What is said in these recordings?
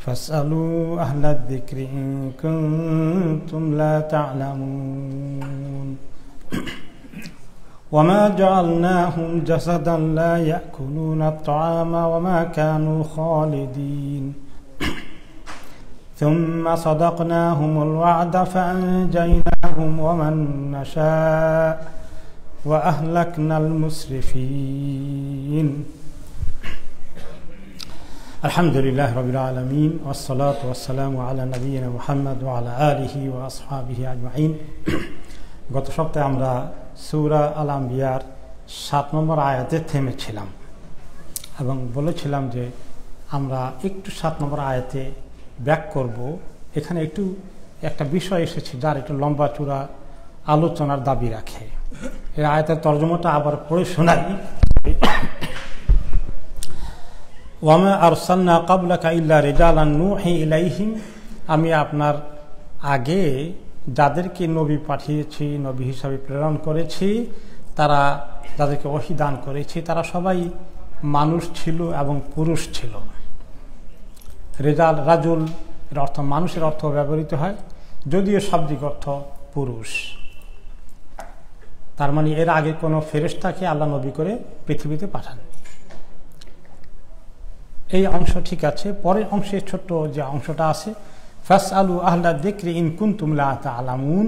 فاسألوا أهل الذكر إن كنتم لا تعلمون وما جعلناهم جسدا لا يأكلون الطعام وما كانوا خالدين ثم صدقناهم الوعد فأنجيناهم ومن نشاء وأهلكنا المسرفين الحمد لله رب العالمين والصلاة والسلام على نبينا محمد وعلى آله وأصحابه أجمعين গত সপ্তাহে আমরা সূরা আল আম্বিয়ার 7 নম্বর আয়াতে থেমেছিলাম এবং বলেছিলাম যে আমরা একটু 7 নম্বর আয়াতে ব্যাক করব। এখানে একটু একটা বিষয় এসেছে যার একটু লম্বা চূড়া আলোচনার দাবি রাখে। এই আয়াতের তরজমাটা আবার পড়ে শোনাই। ওয়ামা আরসালনা ক্বাবলাকা ইল্লা রিজালান নূহি ইলাইহিম, আমি আপনার আগে যাদেরকে নবী পাঠিয়েছি, নবী হিসাবে প্রেরণ করেছি, তারা যাদেরকে ওহী দান করেছি তারা সবাই মানুষ ছিল এবং পুরুষ ছিল। রেজাল রাজুল এর অর্থ মানুষের অর্থ ব্যবহৃত হয়, যদিও শাব্দিক অর্থ পুরুষ। তার মানে এর আগে কোনো ফেরেশতাকে আল্লাহ নবী করে পৃথিবীতে পাঠাননি। এই অংশ ঠিক আছে। পরের অংশে ছোট্ট যে অংশটা আছে, ফাসআলু আহলা যিকরি ইন কুনতুম লা তা'লামুন,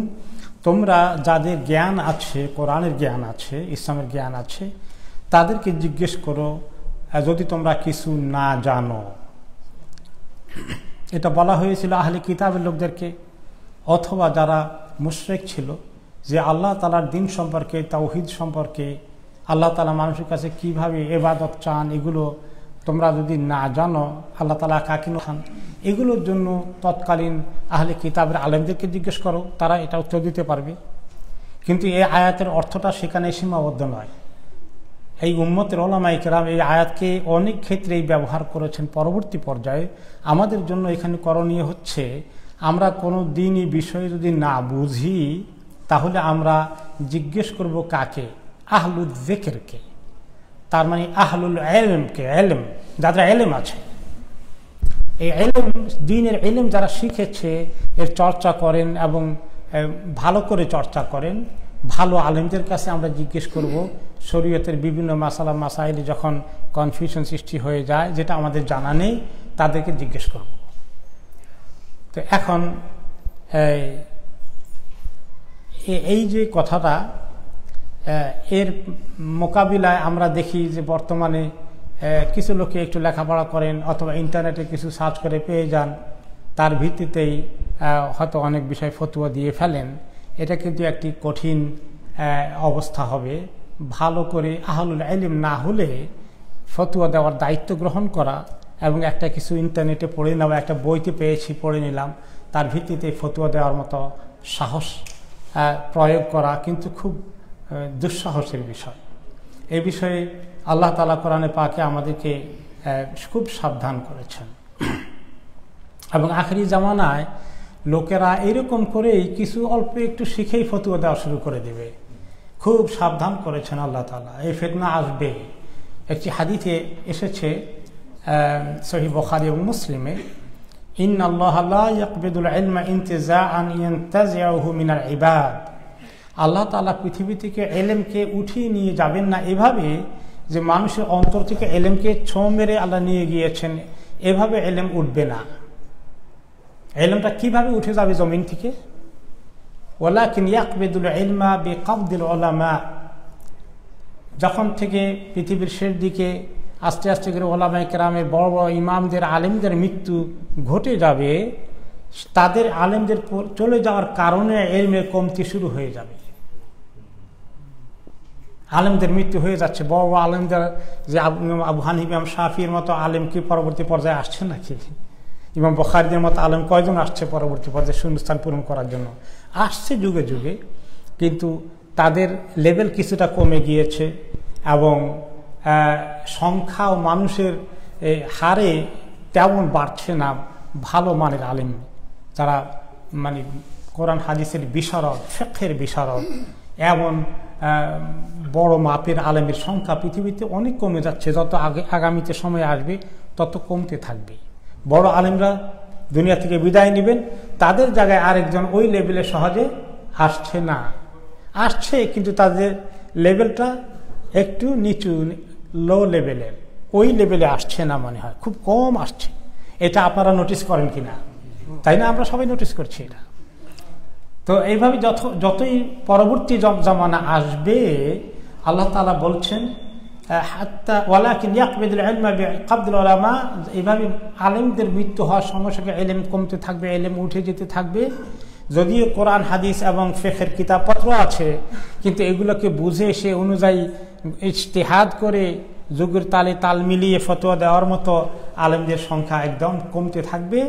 তোমরা যাদের জ্ঞান আছে, কোরআনের জ্ঞান আছে, ইসলামের জ্ঞান আছে, তাদেরকে জিজ্ঞেস করো যদি তোমরা কিছু না জানো। এটা বলা হয়েছিল আহলে কিতাবের লোকদেরকে অথবা যারা মুশরিক ছিল, যে আল্লাহ তাআলার দ্বীন সম্পর্কে, তাওহীদ সম্পর্কে, আল্লাহ তাআলা মানুষের কাছে কিভাবে ইবাদত চান, এগুলো তোমরা যদি না জানো, আল্লাহ তাআলা কাকে খান, এগুলোর জন্য তৎকালীন আহলে কিতাবের আলেমদেরকে জিজ্ঞেস করো, তারা এটা উত্তর দিতে পারবে। কিন্তু এই আয়াতের অর্থটা সেখানে সীমাবদ্ধ নয়। এই উম্মতের উলামায়ে কেরাম এই আয়াতকে অনেক ক্ষেত্রেই ব্যবহার করেছেন। পরবর্তী পর্যায়ে আমাদের জন্য এখানে করণীয় হচ্ছে, আমরা কোনো দিনই বিষয়ে যদি না বুঝি তাহলে আমরা জিজ্ঞেস করব কাকে? আহলুল যিকরকে। তার মানে আহলুল ইলমকে, ইলম যারা ইলম আছে, এই ইলম দ্বীনের ইলম যারা শিখেছে, এর চর্চা করেন এবং ভালো করে চর্চা করেন, ভালো আলেমদের কাছে আমরা জিজ্ঞেস করব। শরীয়তের বিভিন্ন মাসালা মাসাইলে যখন কনফিউশন সৃষ্টি হয়ে যায়, যেটা আমাদের জানা নেই, তাদেরকে জিজ্ঞেস করব। তো এখন এই যে কথাটা, এর মোকাবিলায় আমরা দেখি যে বর্তমানে কিছু লোকে একটু লেখাপড়া করেন অথবা ইন্টারনেটে কিছু সার্চ করে পেয়ে যান, তার ভিত্তিতেই হয়তো অনেক বিষয় ফতোয়া দিয়ে ফেলেন। এটা কিন্তু একটি কঠিন অবস্থা হবে। ভালো করে আহলুল ইলম না হলে ফতোয়া দেওয়ার দায়িত্ব গ্রহণ করা এবং একটা কিছু ইন্টারনেটে পড়ে নেওয়া, একটা বইতে পেয়েছি পড়ে নিলাম, তার ভিত্তিতে ফতোয়া দেওয়ার মতো সাহস প্রয়োগ করা কিন্তু খুব দুঃসাহসের বিষয়। এই বিষয়ে আল্লাহ তাআলা কোরআনে পাকে আমাদেরকে খুব সাবধান করেছেন। এবং আখেরি জামানায় লোকেরা এরকম করেই কিছু অল্প একটু শিখেই ফতোয়া দেওয়া শুরু করে দেবে। খুব সাবধান করেছেন আল্লাহ তাআলা, এই ফিতনা আসবে। একটি হাদিসে এসেছে সহিহ বুখারী এবং মুসলিমে, ইন্নাল্লাহা লা ইয়াকবিদুল ইলমা ইনতিজাআন ইয়ানতাজিউহু মিনাল ইবাদ, আল্লাহ তাআলা পৃথিবী থেকে এলেমকে উঠিয়ে নিয়ে যাবেন না এভাবে যে মানুষের অন্তর থেকে এলেমকে ছোঁ মেরে আল্লাহ নিয়ে গিয়েছেন, এভাবে এলেম উঠবে না। এলেমটা কিভাবে উঠে যাবে জমিন থেকে? ওয়ালাকিন ইয়াকবিদুল ইলমা বিকবদিল উলামা, যখন থেকে পৃথিবীর শেষ দিকে আস্তে আস্তে করে উলামায়ে কেরামের বড় বড় ইমামদের, আলেমদের মৃত্যু ঘটে যাবে, তাদের আলেমদের চলে যাওয়ার কারণে ইলমের কমতি শুরু হয়ে যাবে। আলেমদের মৃত্যু হয়ে যাচ্ছে, বড় বড় আলেমদের, যে আবু হানিফা, ইমাম শাফির মতো আলেম কি পরবর্তী পর্যায়ে আসছে নাকি? ইমাম বুখারীর মতো আলেম কয়জন আসছে পরবর্তী পর্যায়ে শূন্যস্থান পূরণ করার জন্য? আসছে যুগে যুগে, কিন্তু তাদের লেভেল কিছুটা কমে গিয়েছে এবং সংখ্যা ও মানুষের হারে তেমন বাড়ছে না ভালো মানের আলেম, যারা মানে কোরআন হাদিসের বিশারদ, ফিকহের বিশারদ, এমন বড় মাপের আলেমের সংখ্যা পৃথিবীতে অনেক কমে যাচ্ছে। যত আগামীতে সময় আসবে তত কমতে থাকবে। বড় আলেমরা দুনিয়া থেকে বিদায় নেবেন, তাদের জায়গায় আরেকজন ওই লেভেলে সহজে আসছে না, আসছে কিন্তু তাদের লেভেলটা একটু নিচু, লো লেভেলের, ওই লেভেলে আসছে না মনে হয়, খুব কম আসছে। এটা আপনারা নোটিস করেন কিনা? তাই না? আমরা সবাই নোটিস করছি এটা। তো এইভাবে যতই পরবর্তী জামানা আসবে, আল্লাহ তাআলা বলছেন এইভাবে আলেমদের মৃত্যু হওয়ার সঙ্গে সঙ্গে এলেম কমতে থাকবে, এলেম উঠে যেতে থাকবে। যদিও কোরআন হাদিস এবং ফিকহের কিতাবপত্র আছে, কিন্তু এগুলোকে বুঝে সে অনুযায়ী ইজতিহাদ করে যুগের তালে তাল মিলিয়ে ফতোয়া দেওয়ার মতো আলেমদের সংখ্যা একদম কমতে থাকবে।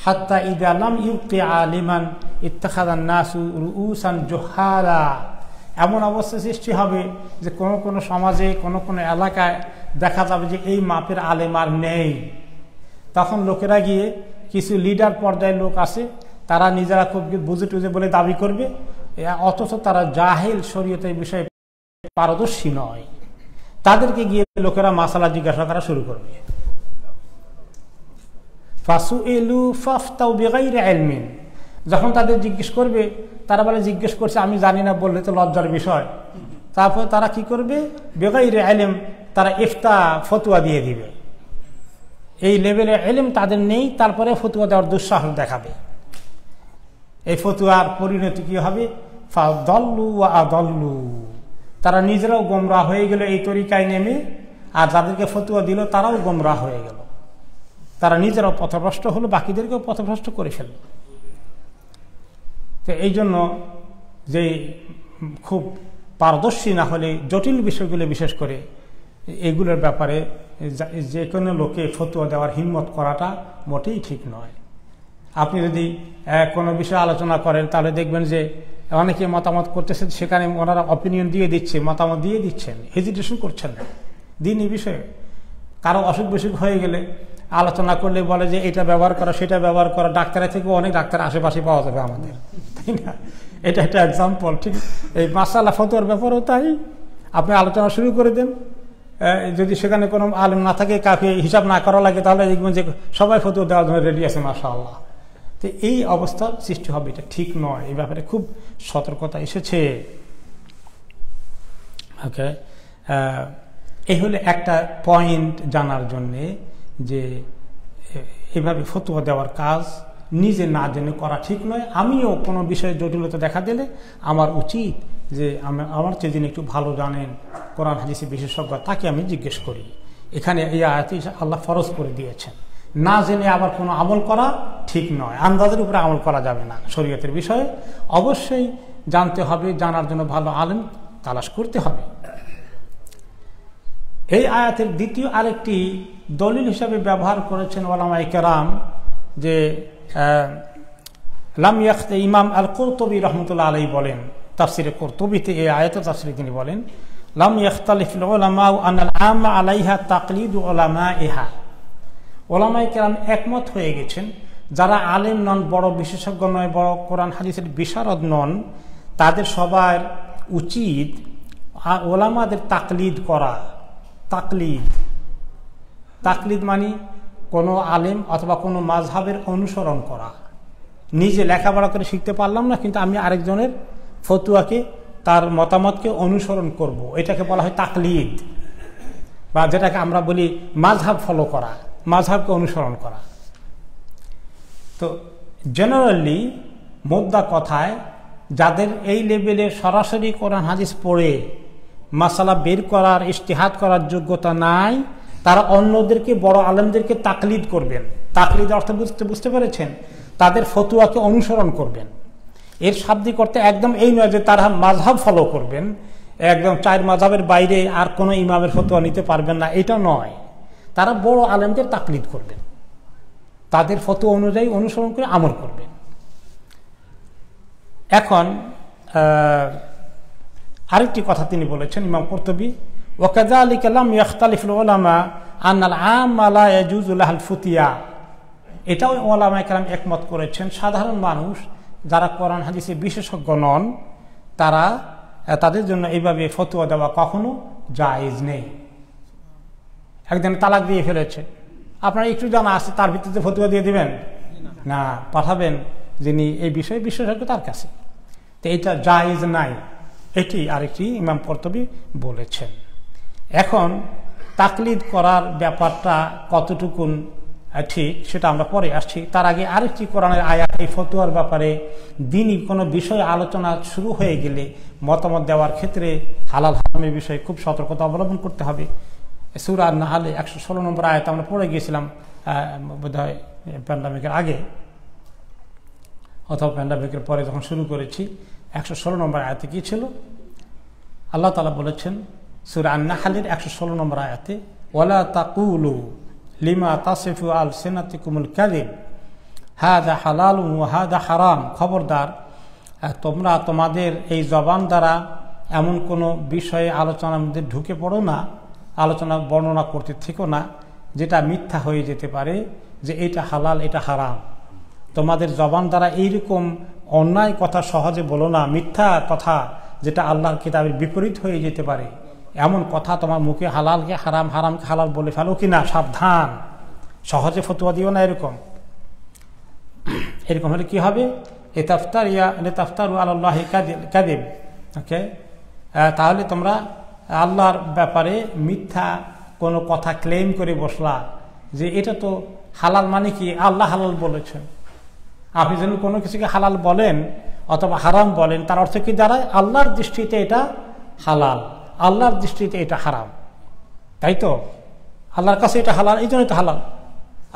হাত্তা ইযা লাম ইউবকি আলিমান ইত্তাখাযান নাসু রুউসান জুহালা, এমন অবস্থা সৃষ্টি হবে যে কোনো কোনো সমাজে, কোনো কোনো এলাকায় দেখা যাবে যে এই মাপের আলেম আর নেই। তখন লোকেরা গিয়ে, কিছু লিডার পর্যায়ের লোক আছে, তারা নিজেরা খুব বুঝে টুঝে বলে দাবি করবে, অথচ তারা জাহেল, শরীয়তের বিষয়ে পারদর্শী নয়। তাদেরকে গিয়ে লোকেরা মাসালা জিজ্ঞাসা করা শুরু করবে। ফাসুইলু ফাফতাউ বিগাইরি ইলমিন, যখন তাদের জিজ্ঞেস করবে, তারা বলে জিজ্ঞেস করছে আমি জানি না, বললে তো লজ্জার বিষয়। তারপর তারা কি করবে? বিগাইরি ইলম, তারা ইফতা, ফতোয়া দিয়ে দিবে। এই লেভেলে ইলম তাদের নেই, তারপরে ফতোয়া দেওয়ার দুঃসাহস দেখাবে। এই ফতোয়ার পরিণতি কি হবে? ফাদাল্লু ওয়া আদাল্লু, তারা নিজেরাও গোমরাহ হয়ে গেল এই তরিকায় নেমে, আর যাদেরকে ফতোয়া দিল তারাও গোমরাহ হয়ে গেল। তারা নিজেরাও পথভ্রষ্ট হলো, বাকিদেরকেও পথভ্রষ্ট করে ফেলল। তো এই জন্য যে খুব পারদর্শী না হলে জটিল বিষয়গুলো, বিশেষ করে এগুলোর ব্যাপারে যে কোনো লোকে ফতোয়া দেওয়ার হিম্মত করাটা মোটেই ঠিক নয়। আপনি যদি কোনো বিষয়ে আলোচনা করেন, তাহলে দেখবেন যে অনেকে মতামত করতেছেন, সেখানে ওনারা অপিনিয়ন দিয়ে দিচ্ছে, মতামত দিয়ে দিচ্ছেন, হেজিটেশন করছেন না দিন এই বিষয়ে। কারো অসুখ বিসুখ হয়ে গেলে আলোচনা করলে বলে যে এটা ব্যবহার করা, সেটা ব্যবহার করা। ডাক্তারের থেকেও অনেক ডাক্তার আশেপাশে পাওয়া যাবে আমাদের, তাই না? এটা একটা এক্সাম্পল। ঠিক এই মাসালা ফতোয়ার ব্যাপারেও তাই। আপনি আলোচনা শুরু করে দেন, যদি সেখানে কোনো আলেম না থাকে, কাকে হিসাব না করা লাগে, তাহলে দেখবেন যে সবাই ফতোয়া দেওয়ার জন্য রেডি আছে, মাশাআল্লাহ। তো এই অবস্থার সৃষ্টি হবে, এটা ঠিক নয়। এই ব্যাপারে খুব সতর্কতা এসেছে। ওকে, এই হলে একটা পয়েন্ট জানার জন্যে যে এভাবে ফতোয়া দেওয়ার কাজ নিজে না জেনে করা ঠিক নয়। আমিও কোনো বিষয়ে জটিলতা দেখা দিলে আমার উচিত যে আমার চেয়ে যিনি একটু ভালো জানেন, কোরআন হাদিসে বিশেষজ্ঞ, তাকে আমি জিজ্ঞেস করি। এখানে এই আয়াতে আল্লাহ ফরজ করে দিয়েছেন। না জেনে আবার কোনো আমল করা ঠিক নয়, আন্দাজের উপরে আমল করা যাবে না। শরীয়তের বিষয়ে অবশ্যই জানতে হবে, জানার জন্য ভালো আলেম তালাশ করতে হবে। এই আয়াতের দ্বিতীয় আরেকটি দলিল হিসাবে ব্যবহার করেছেন ওলামায়ে কেরাম, যে লাম ইয়াখতা, ইমাম আল কুরতুবী রাহমাতুল্লাহ আলাইহি বলেন, তাফসিরে কুরতুবীতে এই আয়াতের তাফসিরে তিনি বলেন, লাম ইয়াখতালিফুল উলামা আনাল আম্মা আলাইহা তাকলিদু উলামাইহা। ওলামায়ে কেরাম একমত হয়ে গেছেন, যারা আলেম নন, বড় বিশেষজ্ঞ নয়, বড় কোরআন হাদিসের বিশারদ নন, তাদের সবার উচিত ওলামাদের তাকলিদ করা। তাকলিদ মানে কোনো আলেম অথবা কোনো মাযহাবের অনুসরণ করা। নিজে লেখাপড়া করে শিখতে পারলাম না, কিন্তু আমি আরেকজনের ফতুয়াকে, তার মতামতকে অনুসরণ করব, এটাকে বলা হয় তাকলিদ, বা যেটাকে আমরা বলি মাযহাব ফলো করা, মাযহাবকে অনুসরণ করা। তো জেনারেলি মোদ্দা কথায় যাদের এই লেভেলে সরাসরি কোরআন হাদিস পড়ে মাসালা বের করার, ইজতিহাদ করার যোগ্যতা নাই, তারা অন্যদেরকে, বড় আলেমদেরকে তাকলিদ করবেন। তাকলিদ অর্থ বুঝতে পেরেছেন? তাদের ফতুয়াকে অনুসরণ করবেন। এর শাব্দিক অর্থে একদম এই নয় যে তারা মাযহাব ফলো করবেন, একদম 4 মাযহাবের বাইরে আর কোনো ইমামের ফতুয়া নিতে পারবেন না, এটা নয়। তারা বড় আলেমদের তাকলিদ করবেন, তাদের ফতুয়া অনুযায়ী অনুসরণ করে আমল করবেন। এখন আরেকটি কথা তিনি বলেছেন, ইমাম কুরতুবী, ওয়াকাযালিকা লাম ইখতালিফুল উলামা আনাল আম্মা লা ইয়াজুযু লাহুল ফুতিয়া। এটাও ওলামায়ে কেরাম একমত করেছেন, সাধারণ মানুষ যারা কোরআন হাদিসে বিশেষজ্ঞ নন, তাদের জন্য এইভাবে ফতোয়া দেওয়া কখনো জায়েজ নেই। একজন তালাক দিয়ে ফেলেছে, আপনার একটু জানা আছে তার ভিত্তিতে ফতুয়া দিয়ে দিবেন না, পাঠাবেন যিনি এই বিষয়ে বিশেষজ্ঞ তার কাছে। তো এটা জায়েজ নাই, এটি আরেকটি ইমাম কর্তুবী বলেছেন। এখন তাকলিদ করার ব্যাপারটা কতটুকুন ঠিক সেটা আমরা পরে আসছি। তার আগে আরেকটি কোরআনের আয়াত এই ফতুয়ার ব্যাপারে দিনই কোনো বিষয়ে আলোচনা শুরু হয়ে গেলে মতামত দেওয়ার ক্ষেত্রে হালাল হারামের বিষয়ে খুব সতর্কতা অবলম্বন করতে হবে। সূরা আন-নাহলে 116 নম্বর আয়াত আমরা পড়ে গিয়েছিলাম বোধহয় প্যান্ডামিকের আগে অথবা প্যান্ডামিকের পরে যখন শুরু করেছি। 116 নম্বর আয়াতে কি ছিল? আল্লাহ তাআলা বলেছেন সূরা আন-নাহলের 116 নম্বর আয়াতে, ওয়ালা তাকুলু লিমা তাসিফু আলসিনাতিকুমুল কাযিব হাযা হালালুন ওয়া হাযা হারাম। খবরদার, তোমরা তোমাদের এই জবান দ্বারা এমন কোনো বিষয়ে আলোচনার মধ্যে ঢুকে পড়ো না, আলোচনা বর্ণনা করতে থেকো না যেটা মিথ্যা হয়ে যেতে পারে, যে এটা হালাল এটা হারাম। তোমাদের জবান দ্বারা এইরকম অন্যায় কথা সহজে বলো না, মিথ্যা কথা যেটা আল্লাহর কিতাবের বিপরীত হয়ে যেতে পারে এমন কথা তোমার মুখে হালালকে হারাম, হারামকে হালাল বলে ফেলো কিনা, সাবধান। সহজে ফতোয়া দিও না এরকম। এরকম হলে কি হবে? লিতাফতারু আলাল্লাহি কাযিব। ওকে, তাহলে তোমরা আল্লাহর ব্যাপারে মিথ্যা কোনো কথা ক্লেম করে বসলা যে এটা তো হালাল, মানে কি আল্লাহ হালাল বলেছেন। আপনি যেন কোনো কিছুকে হালাল বলেন অথবা হারাম বলেন, তার অর্থ কি দাঁড়ায়? আল্লাহর দৃষ্টিতে এটা হালাল, আল্লাহর দৃষ্টিতে এটা হারাম, তাই তো? আল্লাহর কাছে এটা হালাল, এই জন্য এটা হালাল।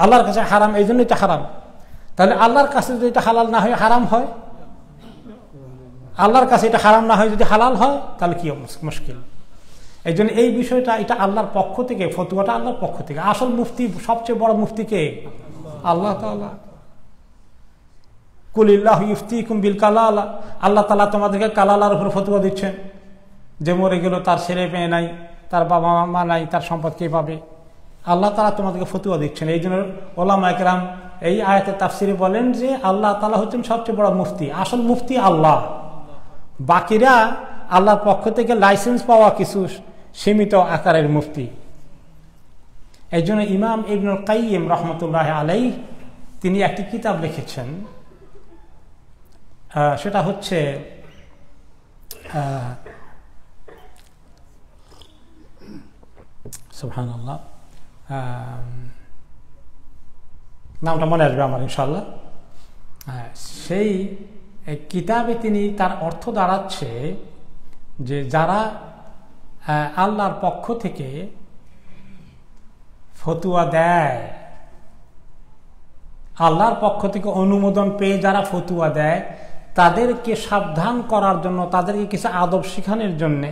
আল্লাহর কাছে হারাম, এই জন্য এটা হারাম। তাহলে আল্লাহর কাছে যদি এটা হালাল না হয় হারাম হয়, আল্লাহর কাছে এটা হারাম না হয় যদি হালাল হয়, তাহলে কি মুশকিল। এই জন্য এই বিষয়টা এটা আল্লাহর পক্ষ থেকে, ফতুয়াটা আল্লাহর পক্ষ থেকে। আসল মুফতি, সবচেয়ে বড় মুফতি কে? আল্লাহ তাআলা। কুলিল্লাহু ইফতিকুম বিল কালালা। আল্লাহ তাআলা তোমাদেরকে কালালার উপর ফতোয়া দিচ্ছেন, যে মরে গেল, তার ছেলে মেয়ে নাই, তার বাবা মা নাই, তার সম্পদ কে পাবে? আল্লাহ তাআলা তোমাদেরকে ফতোয়া দিচ্ছেন। এই জন্য ওলামা ইকরাম এই আয়াতের তাফসিরে বলেন যে আল্লাহ তাআলা হচ্ছেন সবচেয়ে বড় মুফতি। আসল মুফতি আল্লাহ, বাকিরা আল্লাহর পক্ষ থেকে লাইসেন্স পাওয়া কিছু সীমিত আকারের মুফতি। এই জন্য ইমাম ইবনুল কাইয়িম রহমতুল্লাহ আলাইহি তিনি একটি কিতাব লিখেছেন, সেটা হচ্ছে সুবহানাল্লাহ, নামটা মনে আসবে আমার ইনশাআল্লাহ। সেই কিতাবে তিনি তার অর্থ দাঁড়াচ্ছে যে যারা আল্লাহর পক্ষ থেকে ফতুয়া দেয়, আল্লাহর পক্ষ থেকে অনুমোদন পেয়ে যারা ফতুয়া দেয়, তাদেরকে সাবধান করার জন্য, তাদেরকে কিছু আদব শিখানোর জন্য,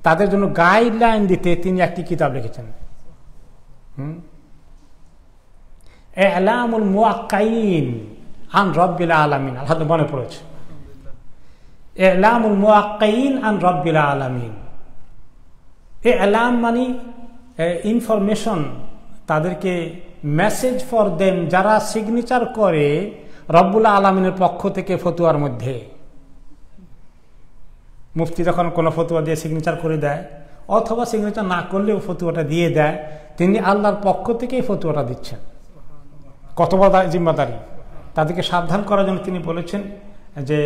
তাদের জন্য গাইডলাইন দিতে তিনি একটি কিতাব লিখেছেন, ইলামুল মুওয়াক্কিন আন রাব্বিল আলামিন। আল্লাহ মনে পড়েছে, ইলামুল মুওয়াক্কিন আন রাব্বিল আলামিন। ইলাম মানে ইনফরমেশন, তাদেরকে মেসেজ ফর দেম, যারা সিগনেচার করে রব্বুল আলামিনের পক্ষ থেকে ফতুয়ার মধ্যে। মুফতি যখন কোনো ফতুয়া দিয়ে সিগনেচার করে দেয় অথবা সিগনেচার না করলেও ফতুয়াটা দিয়ে দেয়, তিনি আল্লাহর পক্ষ থেকেই ফতুয়াটা দিচ্ছেন। কত বড় জিম্মাদারি! তাদেরকে সাবধান করার জন্য তিনি বলেছেন যে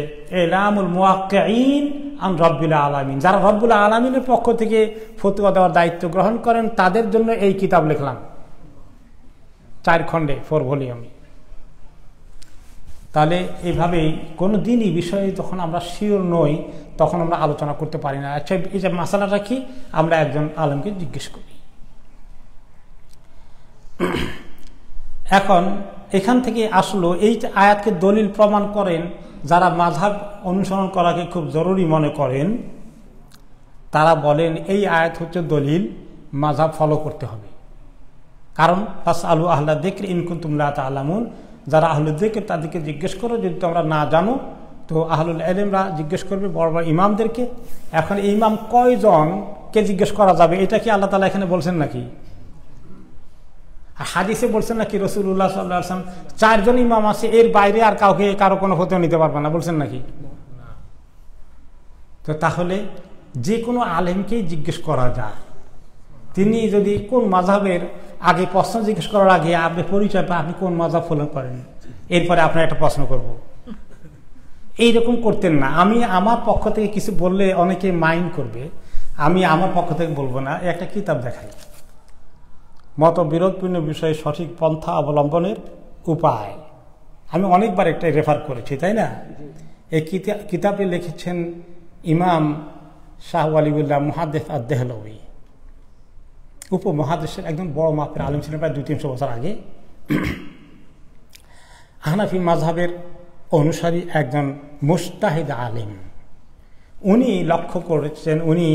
ইলামুল মুওয়াক্কিন আন রাব্বিল আলামিন, যারা রব্বুল আলামিনের পক্ষ থেকে ফতুয়া দেওয়ার দায়িত্ব গ্রহণ করেন, তাদের জন্য এই কিতাব লিখলাম 4 খণ্ডে, 4 ভলিউমে। তাহলে এইভাবেই কোনো দিনই বিষয়ে যখন আমরা শিওর নই তখন আমরা আলোচনা করতে পারি না। আচ্ছা, এই যে মাসালাটা কি, আমরা একজন আলেমকে জিজ্ঞেস করি। এখন এখান থেকে আসলো এই আয়াতকে দলিল প্রমাণ করেন যারা মাযহাব অনুসরণ করাকে খুব জরুরি মনে করেন, তারা বলেন এই আয়াত হচ্ছে দলিল, মাযহাব ফলো করতে হবে। কারণ ফাসআলু আহলা যিকরি ইন কুনতুম লা তা'লামুন, যারা আহলুল যিকর তাদেরকে জিজ্ঞেস করো, যদি তোমরা না জানো। তো আহলুল ইলমরা জিজ্ঞেস করবে বড় বড় ইমামদেরকে। এখন ইমাম কয়জনকে জিজ্ঞেস করা যাবে, এটা কি আল্লাহ তাআলা এখানে বলছেন নাকি? হাদিসে বলছেন নাকি রাসূলুল্লাহ সাল্লাল্লাহু আলাইহি ওয়াসাল্লাম 4 জন ইমাম আছে, এর বাইরে আর কারো কোনো ফতোয়া নিতে পারবে না, বলছেন নাকি? তো তাহলে যে কোনো আলেমকেই জিজ্ঞেস করা যায়। তিনি যদি কোন মাযহাবের আগে প্রশ্ন জিজ্ঞেস করার আগে আপনি পরিচয় পান, আপনি কোন মাযহাব ফলো করেন, এরপরে আপনার একটা প্রশ্ন করব, এইরকম করতেন না। আমি আমার পক্ষ থেকে কিছু বললে অনেকে মাইন্ড করবে, আমি আমার পক্ষ থেকে বলবো না। একটা কিতাব দেখাই, মতবিরোধপূর্ণ বিষয়ে সঠিক পন্থা অবলম্বনের উপায়। আমি অনেকবার একটা রেফার করেছি, তাই না? এই কিতাবে লিখেছেন ইমাম শাহ ওয়ালিউল্লাহ মুহাদ্দিস আদ-দেহলভী, উপমহাদেশের একদম বড় মাপের আলেম ছিলেন, প্রায় 200-300 বছর আগে। হানাফি মাযহাবের অনুসারী একজন মুজতাহিদ আলেম। উনি লক্ষ্য করেছেন, উনি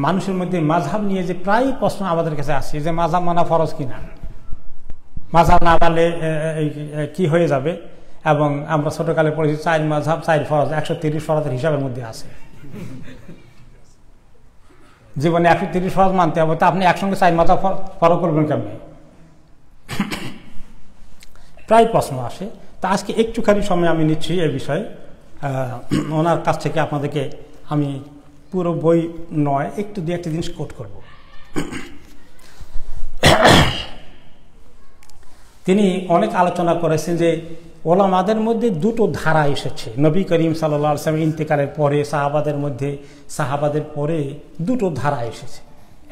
মানুষের মধ্যে মাযহাব নিয়ে যে প্রায় প্রশ্ন আমাদের কাছে আসছে যে মাযহাব মানা ফরজ কিনা, মাযহাব না মানলে কি হয়ে যাবে, এবং আমরা ছোটকালে পড়েছি 4 মাযহাব 4 ফরজ, 130 ফরজের হিসাবের মধ্যে আছে। জীবনে 130 ফরজ মানতে হবে, তা আপনি একসঙ্গে 4 মাযহাব ফলো করবেন কেমনি? প্রায় প্রশ্ন আসে। তা আজকে একটুখানি সময় আমি নিচ্ছি এ বিষয়ে, ওনার কাছ থেকে আপনাদেরকে আমি পুরো বই নয়, একটু 2-1 জিনিস কোট করব। তিনি অনেক আলোচনা করেছেন যে ওলামাদের মধ্যে 2টো ধারা এসেছে। নবী করিম সাল্লাল্লাহু আলাইহি ওয়াসাল্লাম ইন্তেকালের পরে সাহাবাদের মধ্যে, সাহাবাদের পরে 2টো ধারা এসেছে।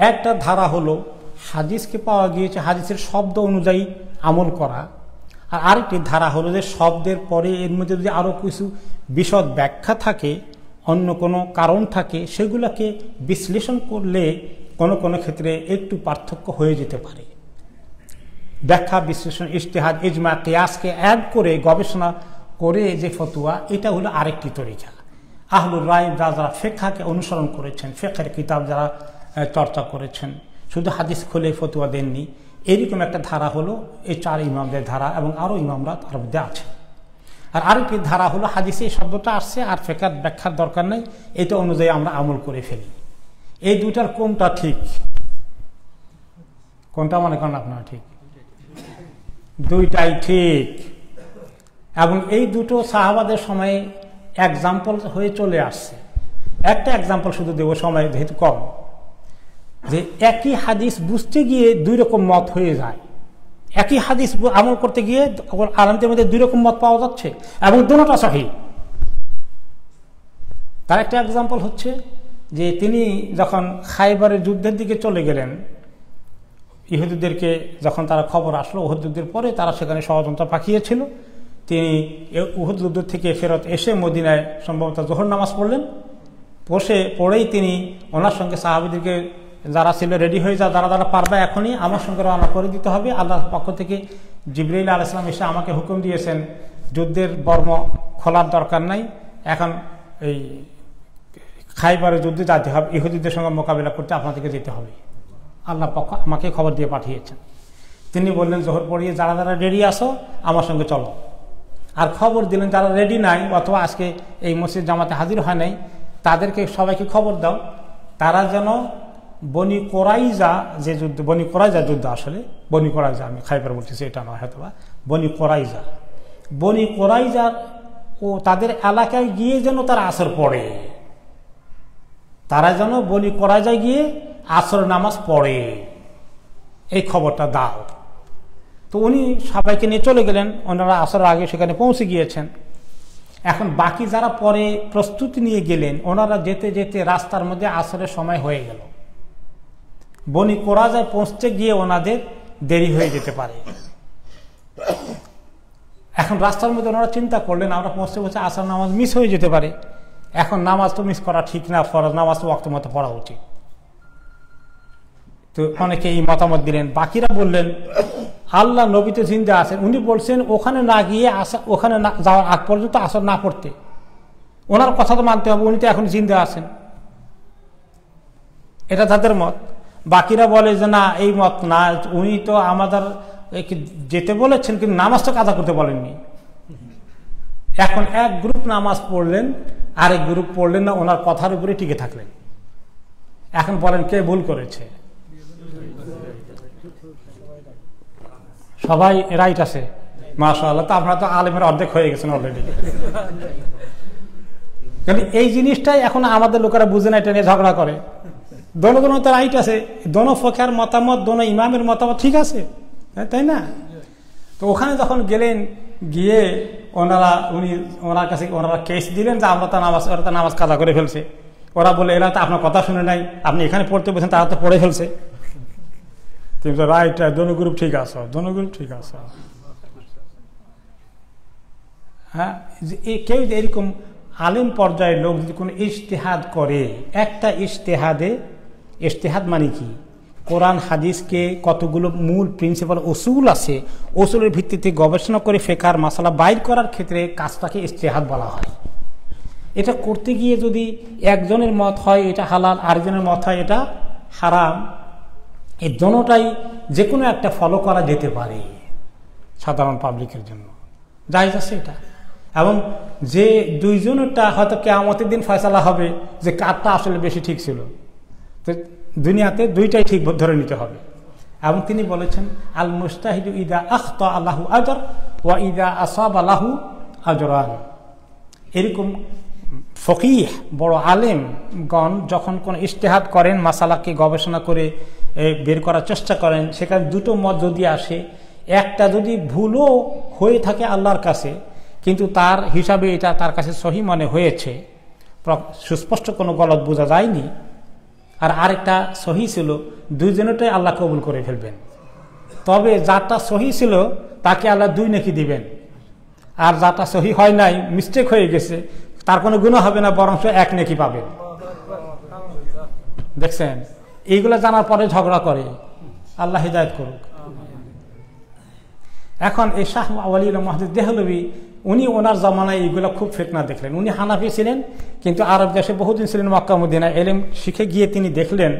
একটা ধারা হলো হাদিসকে পাওয়া গিয়েছে, হাদিসের শব্দ অনুযায়ী আমল করা। আর আরেকটি ধারা হলো যে শব্দের পরে এর মধ্যে যদি আরও কিছু বিশদ ব্যাখ্যা থাকে, অন্য কোনো কারণ থাকে, সেগুলোকে বিশ্লেষণ করলে কোনো কোনো ক্ষেত্রে একটু পার্থক্য হয়ে যেতে পারে। ব্যাখ্যা, বিশ্লেষণ, ইজতিহাদ, ইজমা, কিয়াসকে অ্যাড করে গবেষণা করে যে ফতোয়া, এটা হলো আরেকটি তরিকা। আহলুর রায় যারা ফিকহকে অনুসরণ করেছেন, ফিকহের কিতাব যারা চর্চা করেছেন, শুধু হাদিস খুলে ফতোয়া দেননি, এরকম একটা ধারা হলো এই 4 ইমামদের ধারা, এবং আরও ইমামরা তার মধ্যে আছে। আর আরেকটি ধারা হলো হাদিসে এই শব্দটা আসছে আর ফিকহের ব্যাখ্যার দরকার নেই, এটা অনুযায়ী আমরা আমল করে ফেলি। এই দুটার কোনটা ঠিক? কোনটা মনে করেন আপনারা ঠিক? দুইটাই ঠিক। এবং এই দুটো সাহাবাদের সময়ে এক্সাম্পল হয়ে চলে আসছে। একটা এক্সাম্পল শুধু দেব, সময় যেহেতু কম, যে একই হাদিস বুঝতে গিয়ে 2 রকম মত হয়ে যায়। একই হাদিস আমল করতে গিয়ে আলেমদের মধ্যে 2 রকম মত পাওয়া যাচ্ছে, এবং দুটোটা সহিহ। তার একটা এক্সাম্পল হচ্ছে যে তিনি যখন খাইবারের যুদ্ধের দিকে চলে গেলেন, ইহুদিদেরকে যখন তারা খবর আসলো উহুদ যুদ্ধের পরে তারা সেখানে ষড়যন্ত্র পাকিয়েছিল, তিনি উহুদ যুদ্ধ থেকে ফেরত এসে মদিনায় সম্ভবত জোহর নামাজ পড়লেন। পড়েই তিনি ওনার সঙ্গে সাহাবীদেরকে যারা ছিল রেডি হয়ে যা, যারা যারা পারবে এখনই আমার সঙ্গে রওনা করে দিতে হবে। আল্লাহর পক্ষ থেকে জিবরাইল আলাইহিস সালাম এসে আমাকে হুকুম দিয়েছেন যুদ্ধের বর্ম খোলার দরকার নাই, এখন এই খাইবারের যুদ্ধে যেতে হবে, ইহুদিদের সঙ্গে মোকাবিলা করতে আপনাদেরকে যেতে হবে। আল্লাহ পক্ষ আমাকে খবর দিয়ে পাঠিয়েছেন। তিনি বললেন জোহর পড়িয়ে যারা যারা রেডি আসো আমার সঙ্গে চলো। আর খবর দিলেন যারা রেডি নাই অথবা আজকে এই মসজিদ জামাতে হাজির হয় নাই, তাদেরকে সবাইকে খবর দাও তারা যেন বনি কোরাইজা যে যুদ্ধ, বনি কোরাইজা যুদ্ধ, আসলে বনি কোরাইজা, আমি খাইবার বলতেছি এটা নয় হয়তো বা, বনি কোরাইজা ও তাদের এলাকায় গিয়ে যেন তারা আসর পড়ে, তারা যেন বনি কোরাইজায় গিয়ে আসর নামাজ পড়ে, এই খবরটা দাও। তো উনি সবাইকে নিয়ে চলে গেলেন, ওনারা আসর আগে সেখানে পৌঁছে গিয়েছেন। এখন বাকি যারা পরে প্রস্তুতি নিয়ে গেলেন, ওনারা যেতে যেতে রাস্তার মধ্যে আসরের সময় হয়ে গেল। বনি কোরাইজায় পৌঁছতে গিয়ে ওনাদের দেরি হয়ে যেতে পারে। এখন রাস্তার মধ্যে ওনারা চিন্তা করলেন আমরা পৌঁছতে পৌঁছে আসর নামাজ মিস হয়ে যেতে পারে। এখন নামাজ তো মিস করা ঠিক না, ফরজ নামাজ তো ওয়াক্ত মতো পড়া উচিত। তো অনেকে এই মতামত দিলেন। বাকিরা বললেন আল্লাহ নবী তো জিন্দা আছেন, উনি বলছেন ওখানে না গিয়ে ওখানে যাওয়ার আগ পর্যন্ত আসর না পড়তে, ওনার কথা তো মানতে হবে, উনি তো এখন জিন্দা আছেন। এটা তাদের মত। বাকিরা বলে যে না, এই মত না, উনি তো আমাদের যেতে বলেছেন কিন্তু নামাজটা কাজা করতে বলেননি। এখন এক গ্রুপ নামাজ পড়লেন, আরেক গ্রুপ পড়লেন না, ওনার কথার উপরে টিকে থাকলেন। এখন বলেন কে ভুল করেছে? সবাই রাইট আছে, মাশাআল্লাহ। তো আপনারা তো আলেমের অর্ধেক হয়ে গেছেন অলরেডি। কারণ এই জিনিসটাই এখন আমাদের লোকেরা বুঝে না, এটা নিয়ে ঝগড়া করে। দোনো তো রাইট আছে, দোনো ফকের মতামত, দোনো ইমামের মতামত ঠিক আছে, তাই না? তো ওখানে যখন গেলেন, গিয়ে ওনার কাছে ওনারা কেস দিলেন যে ওরা তো নামাজ কাজা করে ফেলছে। ওরা বলে এরা তো আপনার কথা শুনে নাই, আপনি এখানে পড়তে বলছেন, তারা তো পড়ে ফেলছে। তুমি তো রাইট, দোনো গ্রুপ ঠিক আছে, দোনো গ্রুপ ঠিক আছে। হ্যাঁ, কেউ এরকম আলেম পর্যায়ের লোক যদি কোনো ইজতিহাদ করে, একটা ইজতিহাদ মানে কি, কোরআন হাদিসকে কতগুলো মূল প্রিন্সিপাল উসুল আছে, উসুলের ভিত্তিতে গবেষণা করে ফিকহের মাসালা বাইর করার ক্ষেত্রে কাজটাকে ইজতিহাদ বলা হয়। এটা করতে গিয়ে যদি একজনের মত হয় এটা হালাল, আরেকজনের মত হয় এটা হারাম, এই দোনোটাই যে কোনো একটা ফলো করা যেতে পারে সাধারণ পাবলিকের জন্য, জায়েজ আছে এটা। এবং যে দুইজনেরটা হয়তো কিয়ামতের দিন ফয়সালা হবে যে কারটা আসলে বেশি ঠিক ছিল, তো দুনিয়াতে দুইটাই ঠিক ধরে নিতে হবে। এবং তিনি বলেছেন আল মুস্তাহিদু ইদা আখতা আল্লাহু আজর ওয়া ইদা আসাবা লাহু আজরান। এরকম ফকিহ বড় আলেমগণ যখন কোন ইজতিহাদ করেন, মাসালাকে গবেষণা করে বের করার চেষ্টা করেন, সেখানে দুটো মত যদি আসে, একটা যদি ভুলও হয়ে থাকে আল্লাহর কাছে, কিন্তু তার হিসাবে এটা তার কাছে সহি মনে হয়েছে, সুস্পষ্ট কোনো গলত বোঝা যায়নি, আর আরেকটা সহি ছিল, দুইজনটাই আল্লাহ কবুল করে ফেলবেন। তবে যারটা সহি ছিল তাকে আল্লাহ 2 নেকি দিবেন, আর যারটা সহি হয় নাই, মিস্টেক হয়ে গেছে, তার কোনো গুনাহ হবে না, বরং 1 নেকি পাবেন। দেখছেন, এইগুলো জানার পরে ঝগড়া করে, আল্লাহ হিদায়াত করুক। এখন এই শাহ ওয়ালিউল্লাহ মুহাদ্দিস দেহলভী, উনি ওনার জামানায় এইগুলো খুব ফিতনা দেখলেন। উনি হানাফি ছিলেন, কিন্তু আরব দেশে বহুদিন ছিলেন, মক্কা মদিনায় এলেম শিখে গিয়ে তিনি দেখলেন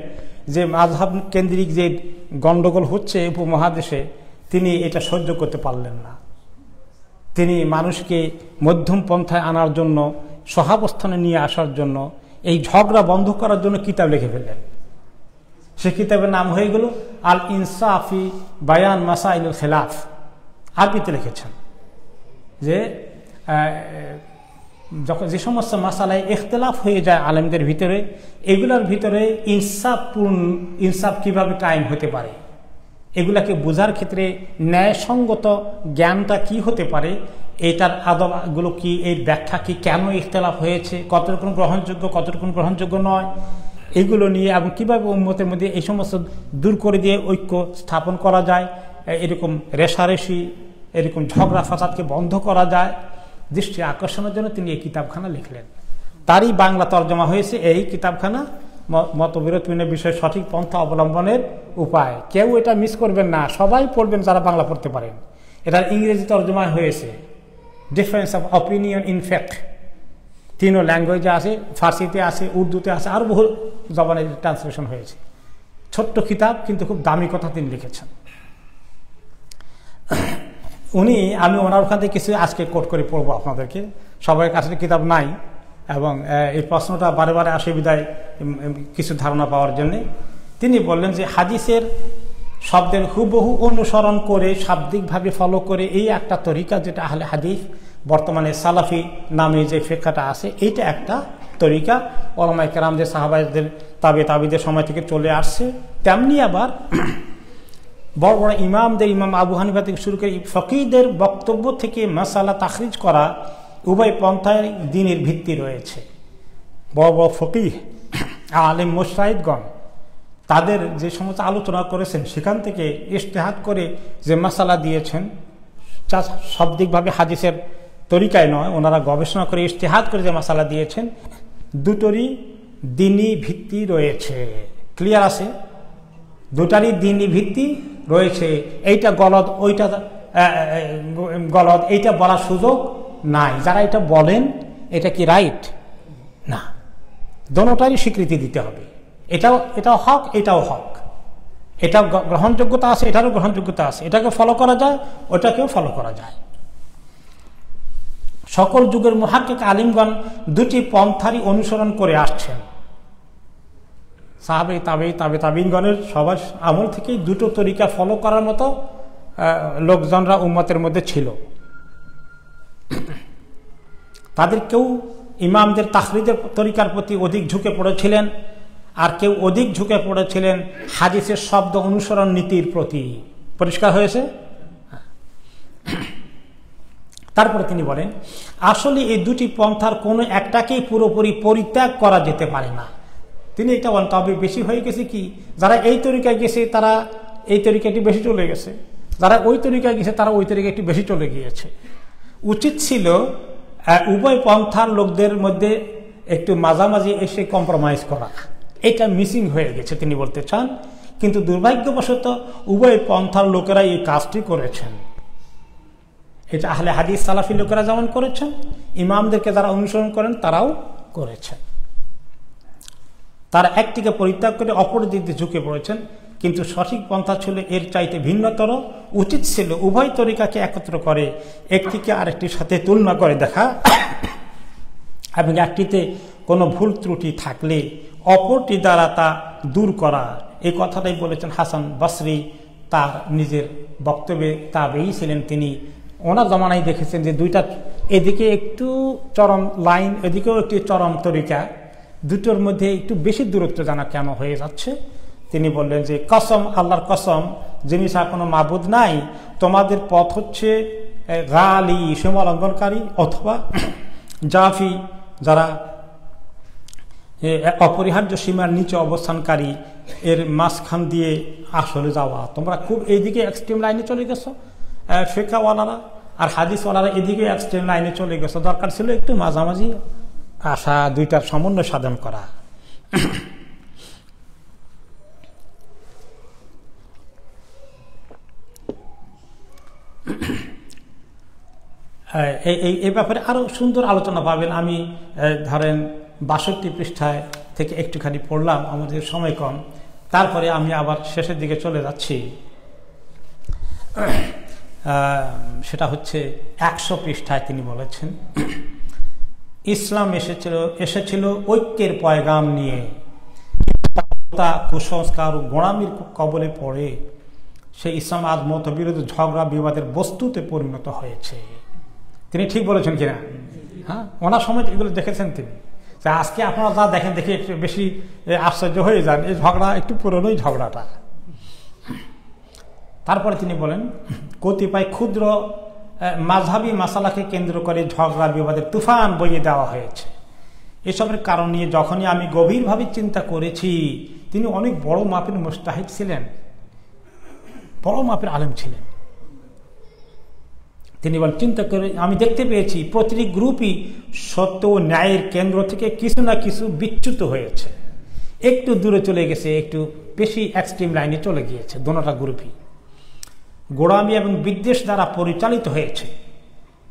যে মাযহাব কেন্দ্রিক যে গন্ডগোল হচ্ছে উপমহাদেশে, তিনি এটা সহ্য করতে পারলেন না। তিনি মানুষকে মধ্যম পন্থায় আনার জন্য, সহাবস্থানে নিয়ে আসার জন্য, এই ঝগড়া বন্ধ করার জন্য কিতাব লিখে ফেললেন। সে কিতাবের নাম হয়ে গেল আল ইনসাফি বায়ান মাসাইলুল খিলাফ। আরবিতে লিখেছেন যে যখন যে সমস্ত মাসালায় ইখতিলাফ হয়ে যায় আলেমদের ভিতরে, এগুলোর ভিতরে ইনসাফ কিভাবে কায়েম হতে পারে, এগুলাকে বোঝার ক্ষেত্রে ন্যায়সঙ্গত জ্ঞানটা কি হতে পারে, এটার আদবগুলো কি, এর ব্যাখ্যা কি, কেন ইখতিলাফ হয়েছে, কতটুকু গ্রহণযোগ্য, কতটুকু গ্রহণযোগ্য নয়, এগুলো নিয়ে, এবং কীভাবে উম্মতের মধ্যে এই সমস্ত দূর করে দিয়ে ঐক্য স্থাপন করা যায়, এরকম রেশারেশি, এরকম ঝগড়া ফাসাদকে বন্ধ করা যায়, দৃষ্টি আকর্ষণের জন্য তিনি এই কিতাবখানা লিখলেন। তারই বাংলা তর্জমা হয়েছে এই কিতাবখানা, মতবিরোধপূর্ণ বিষয়ে সঠিক পন্থা অবলম্বনের উপায়। কেউ এটা মিস করবেন না, সবাই পড়বেন যারা বাংলা পড়তে পারেন। এটার ইংরেজি তর্জমা হয়েছে, difference of opinion in fact, 3 ল্যাঙ্গুয়েজে আছে, ফার্সিতে আছে, উর্দুতে আছে, আর বহু জবানে ট্রান্সলেশন হয়েছে। ছোট্ট কিতাব, কিন্তু খুব দামি কথা তিনি লিখেছেন। আমি ওনার ওখান থেকে কিছু আজকে কোট করে পড়বো আপনাদেরকে, সবার কাছে কিতাব নাই, এবং এই প্রশ্নটা বারে বারে আসে বিদায় কিছু ধারণা পাওয়ার জন্যে। তিনি বললেন যে হাদিসের শব্দের হুবহু অনুসরণ করে, শাব্দিকভাবে ফলো করে, এই একটা তরিকা, যেটা আহলে হাদিস বর্তমানে সালাফি নামে যে ফিকহটা আছে, এইটা একটা তরিকা উলামায়ে কেরামদের, সাহাবাদের, তাবিদের সময় থেকে চলে আসছে। তেমনি আবার বড় বড় ইমামদের, ইমাম আবু হানিফা থেকে শুরু করে ফকিহদের বক্তব্য থেকে মাসালা তাখরিজ করা, উভয় পন্থায় দ্বীনের ভিত্তি রয়েছে। বড় বড় ফকিহ, আলেম, মুজতাহিদগণ তাদের যে সমস্ত আলোচনা করেছেন, সেখান থেকে ইজতিহাদ করে যে মাসালা দিয়েছেন, শাব্দিকভাবে হাদিসের তরিকায় নয়, ওনারা গবেষণা করে ইজতিহাদ করে যে মাসালা দিয়েছেন, দুটোরই দ্বীনি ভিত্তি রয়েছে। ক্লিয়ার আছে? দুটারই দ্বীনি ভিত্তি রয়েছে। এইটা গলদ, ওইটা গলদ, এইটা বলার সুযোগ নাই। যারা এটা বলেন, এটা কি রাইট? না, দোনোটারই স্বীকৃতি দিতে হবে। এটাও হক, এটাও হক, এটা গ্রহণযোগ্যতা আছে, এটারও গ্রহণযোগ্যতা আছে, এটাকে ফলো করা যায়, ওটাকেও ফলো করা যায়। সকল যুগের মুহাক্কিক আলিমগণ দুটি পন্থারই অনুসরণ করে আসছেন। সাহাবে, তাবিঈনগণের সবার আমল থেকেই দুটো তরিকা ফলো করার মতো লোকজনরা উম্মতের মধ্যে ছিল। তাদের কেউ ইমামদের তাখরিজের তরিকার প্রতি অধিক ঝুঁকে পড়েছিলেন, আর কেউ অধিক ঝুঁকে পড়েছিলেন হাদিসের শব্দ অনুসরণ নীতির প্রতি। পরিষ্কার হয়েছে? তারপরে তিনি বলেন, আসলে এই দুটি পন্থার কোনো একটাকেই পুরোপুরি পরিত্যাগ করা যেতে পারে না। তিনি এটা বলেন, তবে বেশি হয়ে গেছে কি, যারা এই তরিকায় গেছে তারা এই তরিকাটি বেশি চলে গেছে, যারা ওই তরিকায় গেছে তারা ওই তরিকাটি বেশি চলে গিয়েছে। উচিত ছিল উভয় পন্থার লোকদের মধ্যে একটু মাঝামাঝি এসে কম্প্রোমাইজ করা। এটা মিসিং হয়ে গেছে তিনি বলতে চান। কিন্তু দুর্ভাগ্যবশত উভয় পন্থার লোকেরা এই কাজটি করেছেন। এটা আহলে হাদিস সালাফি লোকেরা যেমন করেছেন, ইমামদেরকে যারা অনুসরণ করেন তারাও করেছেন। তারা একটিকে পরিত্যাগ করে অপর দিক দিয়ে ঝুঁকে পড়েছেন। কিন্তু সঠিক পন্থা ছিল এর চাইতে ভিন্নতর। উচিত ছিল উভয় তরিকাকে একত্র করে একটিকে আরেকটির সাথে তুলনা করে দেখা এবং একটিতে কোনো ভুল ত্রুটি থাকলে অপরটি দ্বারা তা দূর করা। এই কথাটাই বলেছেন হাসান বসরি তার নিজের বক্তব্যে। তাবেঈ ছিলেন তিনি, ওনার জমানায় দেখেছেন যে দুইটা, এদিকে একটু চরম লাইন, এদিকেও একটি চরম তরিকা, দুটোর মধ্যে একটু বেশি দূরত্ব জানা কেন হয়ে যাচ্ছে। তিনি বললেন যে কসম, আল্লাহর কসম, যিনি ছাড়া কোনো মাবুদ নাই, তোমাদের পথ হচ্ছে গালি সীমা লঙ্ঘনকারী অথবা জাফি, যারা অপরিহার্য সীমার নিচে অবস্থানকারী, এর মাঝখান দিয়ে আসলে যাওয়া। তোমরা খুব এইদিকে এক্সট্রিম লাইনে চলে গেছো ফিকহওয়ালারা, আর হাদিসওয়ালারা এদিকে এক্সট্রিম লাইনে চলে গেছো। দরকার ছিল একটু মাঝামাঝি আসা, দুইটার সমন্বয় সাধন করা। এই ব্যাপারে আরো সুন্দর আলোচনা পাবেন। আমি ধরেন 62 পৃষ্ঠায় থেকে একটুখানি পড়লাম, আমাদের সময় কম, তারপরে আমি আবার শেষের দিকে চলে যাচ্ছি। সেটা হচ্ছে 100 পৃষ্ঠায় তিনি বলেছেন, ইসলাম এসেছিল ঐক্যের পয়গাম নিয়ে। কুসংস্কার ও গোঁড়ামির কবলে পড়ে সেই ইসলাম আজ মতবিরোধ ঝগড়া বিবাদের বস্তুতে পরিণত হয়েছে। তিনি ঠিক বলেছেন কিনা? হ্যাঁ, ওনার সময় এগুলো দেখেছেন তিনি। আজকে আপনারা যা দেখেন দেখে একটু বেশি আশ্চর্য হয়ে যান, এই ঝগড়া একটু পুরনোই ঝগড়াটা। তারপরে তিনি বলেন, কতিপয় ক্ষুদ্র মাযহাবী মাসালাকে কেন্দ্র করে ঝগড়া বিবাদের তুফান বইয়ে দেওয়া হয়েছে। এসবের কারণ নিয়ে যখনই আমি গভীরভাবে চিন্তা করেছি, তিনি অনেক বড় মাপের মুস্তাহিদ ছিলেন, বড় মাপের আলেম ছিলেন। তিনি বলেন, চিন্তা করে আমি দেখতে পেয়েছি প্রতিটি গ্রুপই সত্য ও ন্যায়ের কেন্দ্র থেকে কিছু না কিছু বিচ্যুত হয়েছে, একটু দূরে চলে গেছে, একটু বেশি এক্সট্রিম লাইনে চলে গিয়েছে। দোনোটা গ্রুপই গোঁড়ামি এবং বিদ্বেষ দ্বারা পরিচালিত হয়েছে।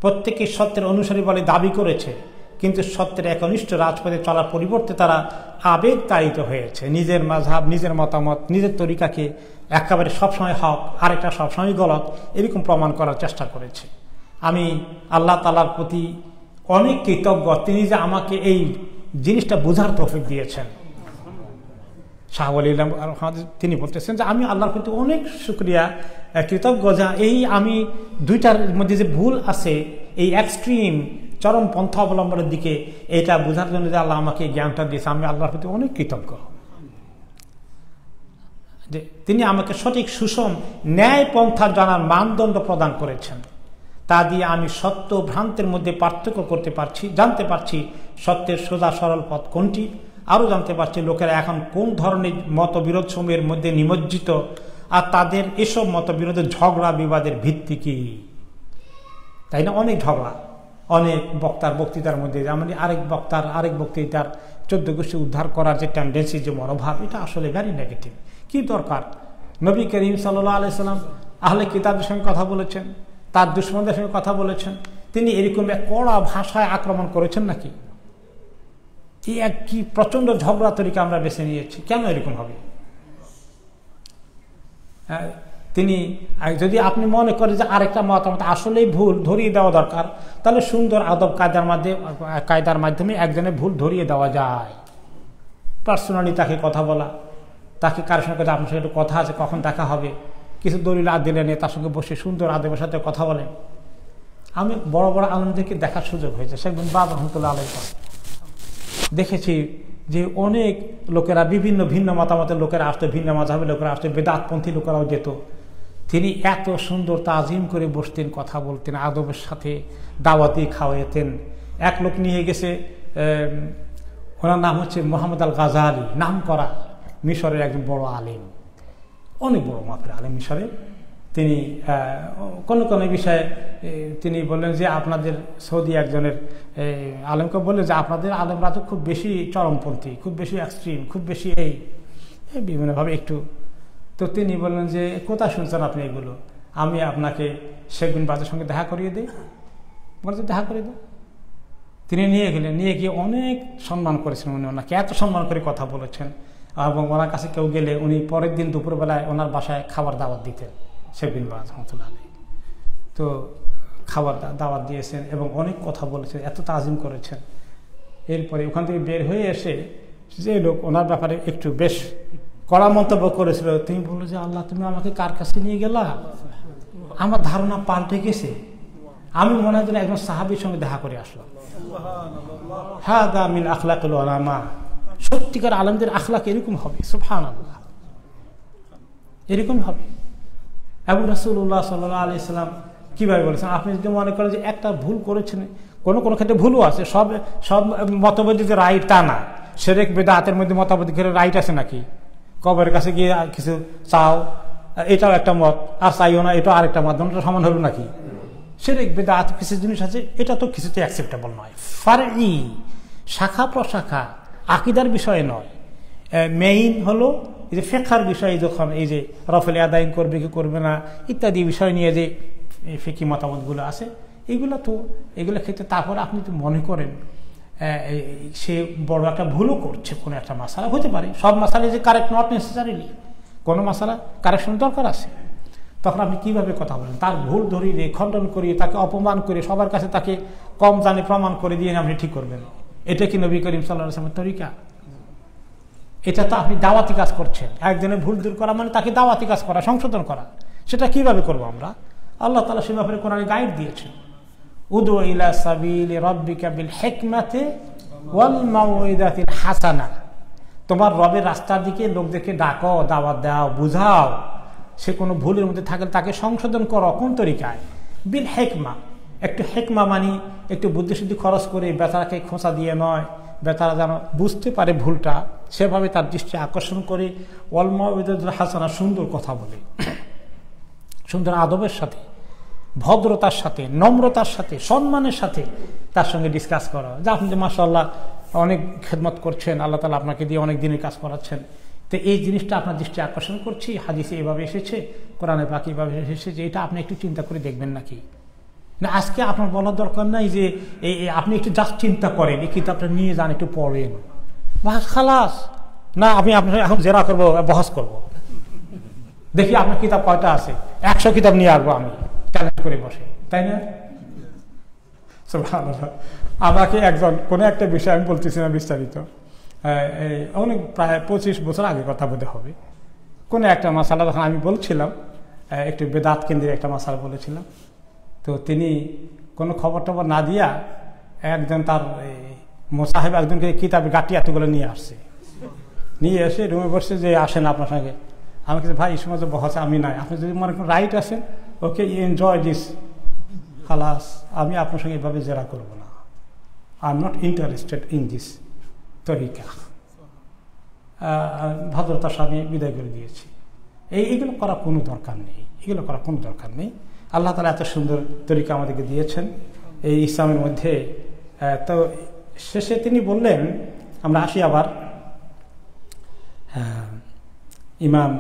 প্রত্যেকে সত্যের অনুসারী বলে দাবি করেছে, কিন্তু সত্যের একনিষ্ঠ রাজপথে চলার পরিবর্তে তারা আবেগ তাড়িত হয়েছে। নিজের মাযহাব, নিজের মতামত, নিজের তরিকাকে একেবারে সবসময় হক, আরেকটা সবসময় গলত, এরকম প্রমাণ করার চেষ্টা করেছে। আমি আল্লাহ তাআলার প্রতি অনেক কৃতজ্ঞ, তিনি যে আমাকে এই জিনিসটা বোঝার তৌফিক দিয়েছেন। শাহ ওয়ালি তিনি বলতেছেন যে আমি আল্লাহর প্রতি অনেক শুকরিয়া, কৃতজ্ঞ, যা এই আমি দুইটার মধ্যে যে ভুল আছে, এই এক্সট্রিম চরম পন্থা অবলম্বনের দিকে, এটা বোঝার জন্য যে আল্লাহ আমাকে জ্ঞানটা দিয়েছে, আমি আল্লাহর প্রতি অনেক কৃতজ্ঞ যে তিনি আমাকে সঠিক সুষম ন্যায় পন্থা জানার মানদণ্ড প্রদান করেছেন। তা দিয়ে আমি সত্য ভ্রান্তের মধ্যে পার্থক্য করতে পারছি, জানতে পারছি সত্যের সোজা সরল পথ কোনটি, আরও জানতে পারছি লোকেরা এখন কোন ধরনের মতবিরোধ সমূহের মধ্যে নিমজ্জিত, আর তাদের এসব মতবিরোধের ঝগড়া বিবাদের ভিত্তি কি। তাই না? অনেক ঝগড়া, অনেক বক্তার বক্তৃতার মধ্যে, যেমন আরেক বক্তৃতার 14 গোষ্ঠী উদ্ধার করার যে টেন্ডেন্সি, যে মনোভাব, এটা আসলে ভেরি নেগেটিভ। কি দরকার? নবী করিম সাল্লাল্লাহু আলাইহি সাল্লাম আহলে কিতাবের সঙ্গে কথা বলেছেন, তার দুশমনদের সঙ্গে কথা বলেছেন, তিনি এরকম এক কড়া ভাষায় আক্রমণ করেছেন নাকি? এই এক কি প্রচন্ড ঝগড়া তরিকা আমরা বেছে নিয়েছি, কেন এরকম হবে? তিনি যদি আপনি মনে করেন যে আরেকটা মতামত আসলেই ভুল, ধরিয়ে দেওয়া দরকার, তাহলে সুন্দর আদব কায়দার মাধ্যমে একজনের ভুল ধরিয়ে দেওয়া যায়। পার্সোনালি তাকে কথা বলা, তাকে কারোর সঙ্গে আপনার সঙ্গে একটু কথা আছে, কখন দেখা হবে, কিছু দলিল দিলে নিয়ে তার সঙ্গে বসে সুন্দর আদবের সাথে কথা বলেন। আমি বড় বড় আলেমদেরকে দেখার সুযোগ হয়েছে, শেখ বিন বাজ রহমতুল্লাহ আলাইহি দেখেছি যে অনেক লোকেরা বিভিন্ন ভিন্ন মতামতের লোকেরা আসতো, ভিন্ন মাযহাবের লোকেরা আসতো, বেদাতপন্থী লোকেরাও যেত। তিনি এত সুন্দর তাজিম করে বসতেন, কথা বলতেন, আদবের সাথে দাওয়াতি খাওয়াতেন। এক লোক নিয়ে গেছে, ওনার নাম হচ্ছে মোহাম্মদ আল গাজালি, নাম করা মিশরের একজন বড় আলেম, অনেক বড় মাপের আলেম মিশরে। তিনি কোনো কোনো বিষয়ে তিনি বললেন যে আপনাদের সৌদি একজনের আলেমকে বললেন যে আপনাদের আলেমরা তো খুব বেশি চরমপন্থী, খুব বেশি এক্সট্রিম, খুব বেশি এই বিভিন্নভাবে একটু। তো তিনি বললেন যে কোথায় শুনছেন আপনি এগুলো, আমি আপনাকে শেখ বিন বাজের সঙ্গে দেখা করিয়ে দিই। বলছে দেখা করিয়ে দিই। তিনি নিয়ে গেলেন, নিয়ে গিয়ে অনেক সম্মান করেছেন, উনি ওনাকে এত সম্মান করে কথা বলেছেন। এবং ওনার কাছে কেউ গেলে উনি পরের দিন দুপুরবেলায় ওনার বাসায় খাবার দাওয়াত দিতেন, শেখ বিন বাজ রহমাতুল্লাহ আলাইহি। তো খাবার দাওয়াত দিয়েছেন এবং অনেক কথা বলেছেন, এত তাজিম করেছেন। এরপরে ওখান থেকে বের হয়ে এসে যে লোক ওনার ব্যাপারে একটু বেশ কড়া মন্তব্য করেছিল, তিনি বলল যে আল্লাহ তুমি আমাকে কার কাছে নিয়ে গেলা, আমার ধারণা পাল্টে গেছে, আমি মনে হয় একজন সাহাবীর সঙ্গে দেখা করে আসলাম। হাদা মিন আখলাকুল উলামা, সত্যিকার আলেমদের আখলাক এরকম হবে, সুবহানাল্লাহ, এরকম হবে। আবু রাসূলুল্লাহ সাল্লাল্লাহু আলাইহি সাল্লাম কিভাবে বলেছেন, আপনি যদি মনে করেন যে একটা ভুল করেছেন, কোনো কোনো ক্ষেত্রে ভুলও আছে, সব সব মতবাদী যে রাইট তা না। শিরক বিদআতের মধ্যে মতবাদী রাইট আছে নাকি? কবরের কাছে গিয়ে কিছু চাও, এটাও একটা মত, আর চাইও না এটা আরেকটা মত, দুটোটা সমান হলো নাকি? শিরক বিদআত কিছু জিনিস আছে, এটা তো কিছুতে অ্যাকসেপ্টেবল নয়। ফারঈ, শাখা প্রশাখা, আকীদার বিষয়ে নয়। মেইন হলো এই যে ফিকহের বিষয়ে, যখন এই যে রফল আদায়ন করবে কি করবে না ইত্যাদি বিষয় নিয়ে যে ফিকহি মতামতগুলো আছে, এগুলো ক্ষেত্রে তারপর আপনি তো মনে করেন সে বড় একটা ভুলও করছে, কোনো একটা মাসালা হতে পারে, সব মাসালা যে কারেক্ট নট নেসেসারিলি, কোনো মাসালা কারেকশন দরকার আছে, তখন আপনি কিভাবে কথা বলেন, তার ভুল ধরিয়ে খণ্ডন করিয়ে তাকে অপমান করে সবার কাছে তাকে কম জানে প্রমাণ করে দিয়ে আপনি ঠিক করবেন? এটা কি নবী করিম সাল্লাল্লাহু আলাইহি ওয়াসাল্লামের তরিকা? এটা তো আপনি দাওয়াতি কাজ করছেন। একজনের ভুল দূর করা মানে তাকে দাওয়াতি কাজ করা, সংশোধন করা। সেটা কিভাবে করবো আমরা? আল্লাহ তাআলা সে ব্যাপারে কোরআনে গাইড দিয়েছেন, উদু ইলা সাবিলি রাব্বিকা বিল হিকমাতি ওয়াল মাউইদাতিল হাসানা, তোমার রবের রাস্তার দিকে লোকদেরকে ডাকো, দাওয়াত দাও, বুঝাও, সে কোনো ভুলের মধ্যে থাকলে তাকে সংশোধন করো। কোন তরিকায়? বিল হিকমা, একটু হিকমা মানি একটু বুদ্ধিশুদ্ধি খরচ করে, বেচারাকে খোঁচা দিয়ে নয়, বেচারা যেন বুঝতে পারে ভুলটা, সেভাবে তার দৃষ্টি আকর্ষণ করে ওয়াল মাউইদাতুল হাসানা, সুন্দর কথা বলে, সুন্দর আদবের সাথে, ভদ্রতার সাথে, নম্রতার সাথে, সম্মানের সাথে তার সঙ্গে ডিসকাস করা, যে আপনি মাশাআল্লাহ অনেক খেদমত করছেন, আল্লাহ তাআলা আপনাকে দিয়ে অনেক দিনের কাজ করাচ্ছেন, তো এই জিনিসটা আপনার দৃষ্টি আকর্ষণ করছি, হাদিসে এভাবে এসেছে, কোরআনে পাক এভাবে এসেছে, যে এটা আপনি একটু চিন্তা করে দেখবেন নাকি? না আজকে আপনার বলার দরকার নাই যে আপনি একটু জাস্ট চিন্তা করেন, এই কিতাবটা নিয়ে যান, একটু পড়েন, বাস খালাস। না আমি আপনার এখন জেরা করবো, বহস করবো, দেখি আপনার কিতাব কয়টা আছে, 100 কিতাব নিয়ে আসবো আমি, চ্যালেঞ্জ করে বসে, তাই না? আমাকে একজন কোনো একটা বিষয়, আমি বলতেছি না বিস্তারিত, অনেক প্রায় 25 বছর আগে কথা বলতে হবে, কোনো একটা মাসালা যখন আমি বলছিলাম, একটু বেদাত কেন্দ্রে একটা মাসালা বলেছিলাম, তো তিনি কোনো খবর টবর না দিয়া একজন তার মোসাহেব একজনকে কিতাবে গাটি এতগুলো নিয়ে আসছে, নিয়ে এসে রুমে বসছে যে আসেন আপনার সঙ্গে। আমি কিছু ভাই এই সময় বসে আমি নাই, আপনি যদি মনে করেন রাইট আছেন, ওকে ইউ এনজয় দিস, খালাস, আমি আপনার সঙ্গে এভাবে জেরা করবো না, I am not interested in this তরিকা। ভদ্রতার সামনে বিদায় করে দিয়েছি। এইগুলো করা কোনো দরকার নেই, এগুলো করা কোনো দরকার নেই। আল্লাহ তাআলা এত সুন্দর তরিকা আমাদেরকে দিয়েছেন এই ইসলামের মধ্যে। তো শেষে তিনি বললেন, আমরা আসি আবার ইমাম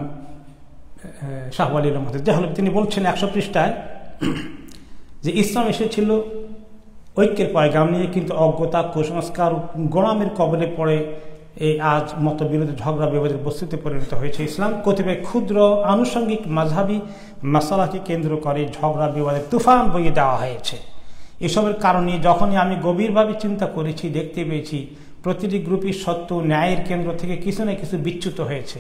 শাহ ওয়ালির রহমতুল্লাহ, যে হলো তিনি বলছেন 100 পৃষ্ঠায় যে ইসলাম এসেছিল ঐক্যের পয়গাম নিয়ে, কিন্তু অজ্ঞতা, কুসংস্কার, গোলামের কবলে পড়ে এই আজ মতবিরোধী ঝগড়া বিবাদের বস্তুতে পরিণত হয়েছে। ইসলাম কতিপয় ক্ষুদ্র আনুষঙ্গিক মাযহাবী মাসালাকে কেন্দ্র করে ঝগড়া বিবাদের তুফান বইয়ে দেওয়া হয়েছে। এসবের কারণে যখনই আমি গভীরভাবে চিন্তা করেছি, দেখতে পেয়েছি প্রতিটি গ্রুপই সত্য ন্যায়ের কেন্দ্র থেকে কিছু না কিছু বিচ্যুত হয়েছে,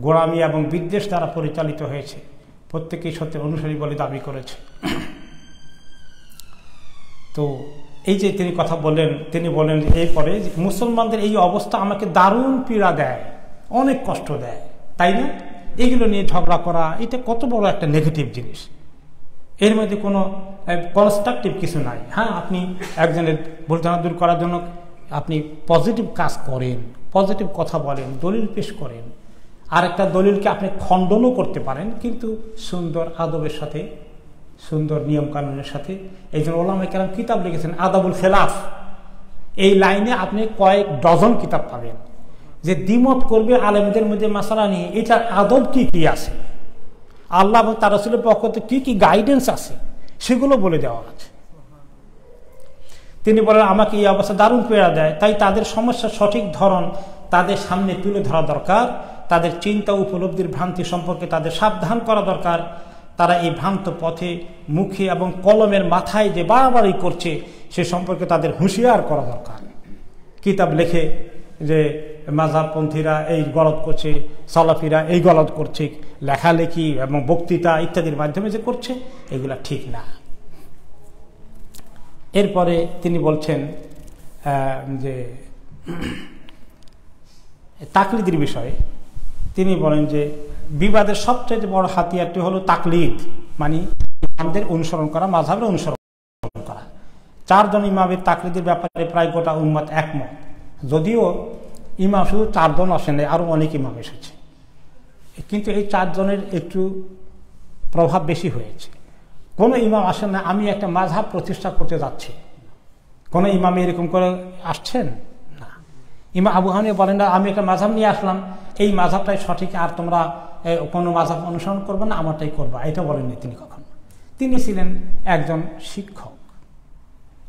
গোলামি এবং বিদ্বেষ দ্বারা পরিচালিত হয়েছে, প্রত্যেকেই সত্যের অনুসারী বলে দাবি করেছে। তো এই যে তিনি কথা বললেন, তিনি বলেন এরপরে মুসলমানদের এই অবস্থা আমাকে দারুণ পীড়া দেয়, অনেক কষ্ট দেয়, তাই না? এগুলো নিয়ে ঝগড়া করা এটা কত বড় একটা নেগেটিভ জিনিস, এর মধ্যে কোনো কনস্ট্রাকটিভ কিছু নাই। হ্যাঁ, আপনি একজনের ভুল ধারণা দূর করার জন্য আপনি পজিটিভ কাজ করেন, পজিটিভ কথা বলেন, দলিল পেশ করেন, আর একটা দলিলকে আপনি খণ্ডনও করতে পারেন, কিন্তু সুন্দর আদবের সাথে, সুন্দর নিয়ম কানুনের সাথে। এই জন্য ওলামায়ে কেরাম কিতাব লিখেছেন আদাবুল খেলাফ, এই লাইনে আপনি কয়েক ডজন কিতাব পাবেন যে দ্বিমত করবে আলেমদের মধ্যে মাসালা নিয়ে, এটার আদব কি কি আছে, আল্লাহ এবং তার রাসূলের পক্ষ থেকে কি কি গাইডেন্স আছে সেগুলো বলে দেওয়া আছে। তিনি বলেন আমাকে এই অবস্থা দারুণ পীড়া দেয়, তাই তাদের সমস্যার সঠিক ধরন তাদের সামনে তুলে ধরা দরকার, তাদের চিন্তা উপলব্ধির ভ্রান্তি সম্পর্কে তাদের সাবধান করা দরকার। তারা এই ভ্রান্ত পথে মুখে এবং কলমের মাথায় যে বাড়াবাড়ি করছে সে সম্পর্কে তাদের হুঁশিয়ার করা দরকার। কিতাব লেখে যে মাযহাবপন্থীরা এই গলদ করছে, সালাফিরা এই গলদ করছে, লেখালেখি এবং বক্তৃতা ইত্যাদির মাধ্যমে যে করছে, এগুলা ঠিক না। এরপরে তিনি বলছেন যে তাকলিদের বিষয়ে তিনি বলেন যে বিবাদের সবচেয়ে বড় হাতিয়ারটি হলো তাকলিদ, মানে ইমামদের অনুসরণ করা, মাযহাবের অনুসরণ করা। 4 জন ইমামের তাকলিদের ব্যাপারে প্রায় গোটা উম্মত একমত, যদিও ইমাম শুধু 4 জন আসেন, আরো অনেক ইমাম এসেছে, কিন্তু এই 4 জনের একটু প্রভাব বেশি হয়েছে। কোনো ইমাম আসেন না আমি একটা মাযহাব প্রতিষ্ঠা করতে যাচ্ছি, কোনো ইমাম এরকম করে আসছেন না। ইমাম আবু হানিফা বলেন না আমি একটা মাযহাব নিয়ে আসলাম, এই মাযহাবটাই সঠিক, আর তোমরা কোনো মাযহাব অনুসরণ করবে না, আমারটাই করবা, এটা বলেননি তিনি কখনো। তিনি ছিলেন একজন শিক্ষক,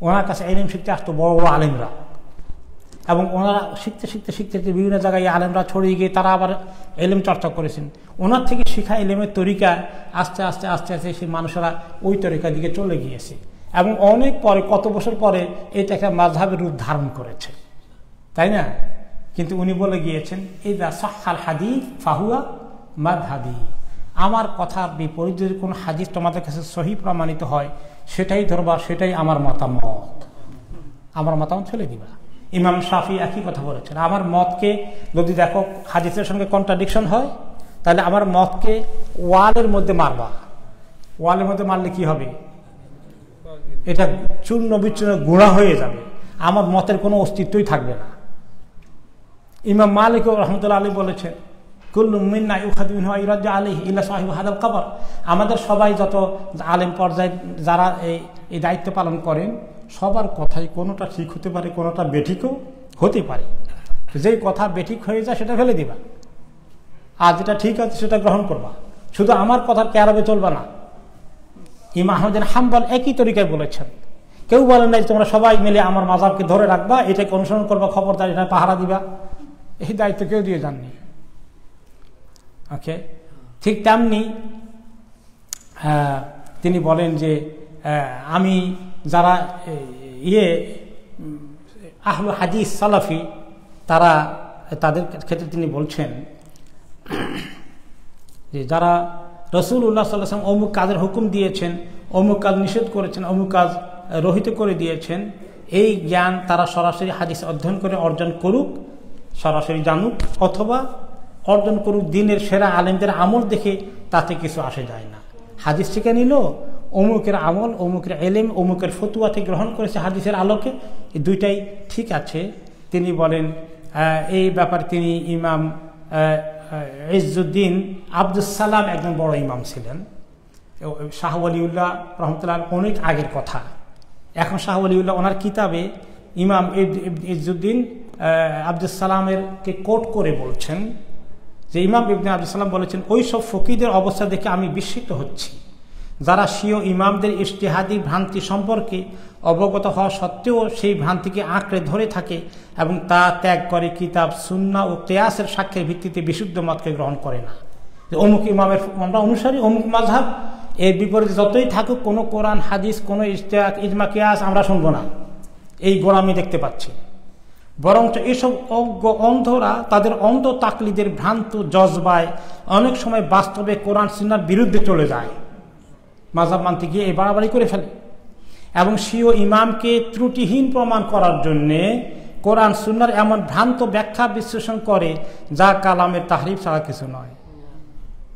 ওনার কাছে ইলম শিখতে আসতো বড় বড় আলেমরা, এবং ওনারা শিখতে শিখতে শিখতে বিভিন্ন জায়গায় আলেমরা ছড়িয়ে গিয়ে তারা আবার ইলম চর্চা করেছেন। ওনার থেকে শিখা ইলমের তরিকা আস্তে আস্তে আস্তে আস্তে সেই মানুষেরা ওই তরিকার দিকে চলে গিয়েছে, এবং অনেক পরে, কত বছর পরে এটা একটা মাযহাবের রূপ ধারণ করেছে, তাই না? কিন্তু উনি বলে গিয়েছেন ইযা সাহহাল হাদিস ফাহুয়া মাযহাবি, আমার কথার বিপরীত যদি কোনো হাদিস তোমাদের কাছে সহিহ প্রমাণিত হয় সেটাই ধরবা, সেটাই আমার মতামত, আমার মতামত ফেলে দিবা। ইমাম শাফি একই কথা বলেছেন, আমার মতকে যদি দেখো হাদিসের সঙ্গে কন্ট্রাডিকশন হয় তাহলে আমার মতকে ওয়ালের মধ্যে মারবা, ওয়ালের মধ্যে মারলে কি হবে, এটা চূর্ণ বিচূর্ণ গুঁড়া হয়ে যাবে, আমার মতের কোনো অস্তিত্বই থাকবে না। ইমাম মালিক রহমতুল্লাহ আলাইহি বলেছেন কুল্লু মিন্না ইউখাযু মিনহু ওয়া ইউরাদ্দু আলাইহি ইল্লা সাহিবু হাদাল কবর, আমাদের সবাই যত আলেম পর্যায়ে যারা এই দায়িত্ব পালন করেন সবার কথাই কোনোটা ঠিক হতে পারে, কোনোটা বেঠিকও হতে পারে, যেই কথা বেঠিক হয়ে যায় সেটা ফেলে দিবা, আর যেটা ঠিক আছে সেটা গ্রহণ করবা, শুধু আমার কথার কেয়ারবে চলবা না। ইমাম আহমদ বিন হাম্বল একই তরিকায় বলেছেন, কেউ বলেন নাই তোমরা সবাই মিলে আমার মাযহাবকে ধরে রাখবা, এটাকে অনুসরণ করবা, খবরদার এটা পাহারা দিবা, এই দায়িত্ব কেউ দিয়ে যাননি। ওকে, ঠিক তেমনি তিনি বলেন যে আমি যারা আহলু হাদিস সালাফি তারা, তাদের ক্ষেত্রে তিনি বলছেন যে যারা রাসূলুল্লাহ সাল্লাল্লাহু আলাইহি ওয়াসাল্লাম অমুক কাজের হুকুম দিয়েছেন, অমুক কাজ নিষেধ করেছেন, অমুক কাজ রহিত করে দিয়েছেন, এই জ্ঞান তারা সরাসরি হাদিস অধ্যয়ন করে অর্জন করুক, সরাসরি জানুক, অথবা অর্জন করুক দিনের সেরা আলেমদের আমল দেখে, তাতে কিছু আসে যায় না। হাদিস থেকে নিল, অমুকের আমল, অমুকের এলেম, অমুকের ফতুয়াতে গ্রহণ করেছে হাদিসের আলোকে, এই দুইটাই ঠিক আছে। তিনি বলেন এই ব্যাপারে তিনি ইমাম ইজ্জুদ্দিন আব্দুস সালাম একজন বড় ইমাম ছিলেন, শাহ ওয়ালিউল্লাহ রহমতুল্লাহ অনেক আগের কথা। এখন শাহ ওয়ালিউল্লাহ ওনার কিতাবে ইমাম ইজ্জুদ্দিন আব্দুস সালামের কে কোট করে বলছেন যে ইমাম ইবনে আব্দুস সালাম বলেছেন ওই সব ফকিদের অবস্থা দেখে আমি বিস্মিত হচ্ছি যারা স্বীয় ইমামদের ইজতিহাদি ভ্রান্তি সম্পর্কে অবগত হওয়া সত্ত্বেও সেই ভ্রান্তিকে আঁকড়ে ধরে থাকে এবং তা ত্যাগ করে কিতাব, সুন্নাহ ও কিয়াসের সাক্ষ্যের ভিত্তিতে বিশুদ্ধ মতকে গ্রহণ করে না। অমুক ইমামের আমরা অনুসারী, অমুক মাযহাব, এর বিপরীতে যতই থাকুক কোনো কোরআন হাদিস, কোনো ইজতিহাদ, ইজমা, কিয়াস আমরা শুনবো না, এই গোলামি দেখতে পাচ্ছি। বরঞ্চ এসব অজ্ঞ অন্ধরা তাদের অন্ধ তাকলিদের ভ্রান্ত জজবায় অনেক সময় বাস্তবে কোরআন সুন্নাহর বিরুদ্ধে চলে যায়, মাযহাব মানতে গিয়ে এই বাড়াবাড়ি করে ফেলে এবং স্বীয় ইমামকে ত্রুটিহীন প্রমাণ করার জন্যে কোরআন সুন্নাহর এমন ভ্রান্ত ব্যাখ্যা বিশ্লেষণ করে যা কালামের তাহরিফ ছাড়া কিছু নয়।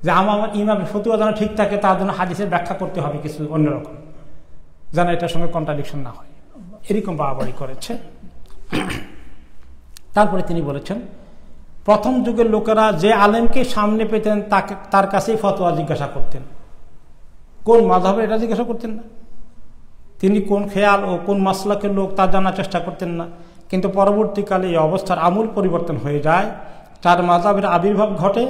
যে আমার ইমামের ফতুয়া যেন ঠিক থাকে তার জন্য হাদিসের ব্যাখ্যা করতে হবে কিছু অন্যরকম, যেন এটার সঙ্গে কন্ট্রাডিকশন না হয়, এরকম বাড়াবাড়ি করেছে। তারপরে তিনি বলেছেন, প্রথম যুগের লোকেরা যে আলেমকে সামনে পেতেন তার কাছেই ফতোয়া জিজ্ঞাসা করতেন। কোন মাযহাবে এটা জিজ্ঞাসা করতেন না, তিনি কোন খেয়াল ও কোন মাসলাকের লোক তা জানার চেষ্টা করতেন না। কিন্তু পরবর্তীকালে এই অবস্থার আমূল পরিবর্তন হয়ে যায়, চার মাযহাবের আবির্ভাব ঘটে,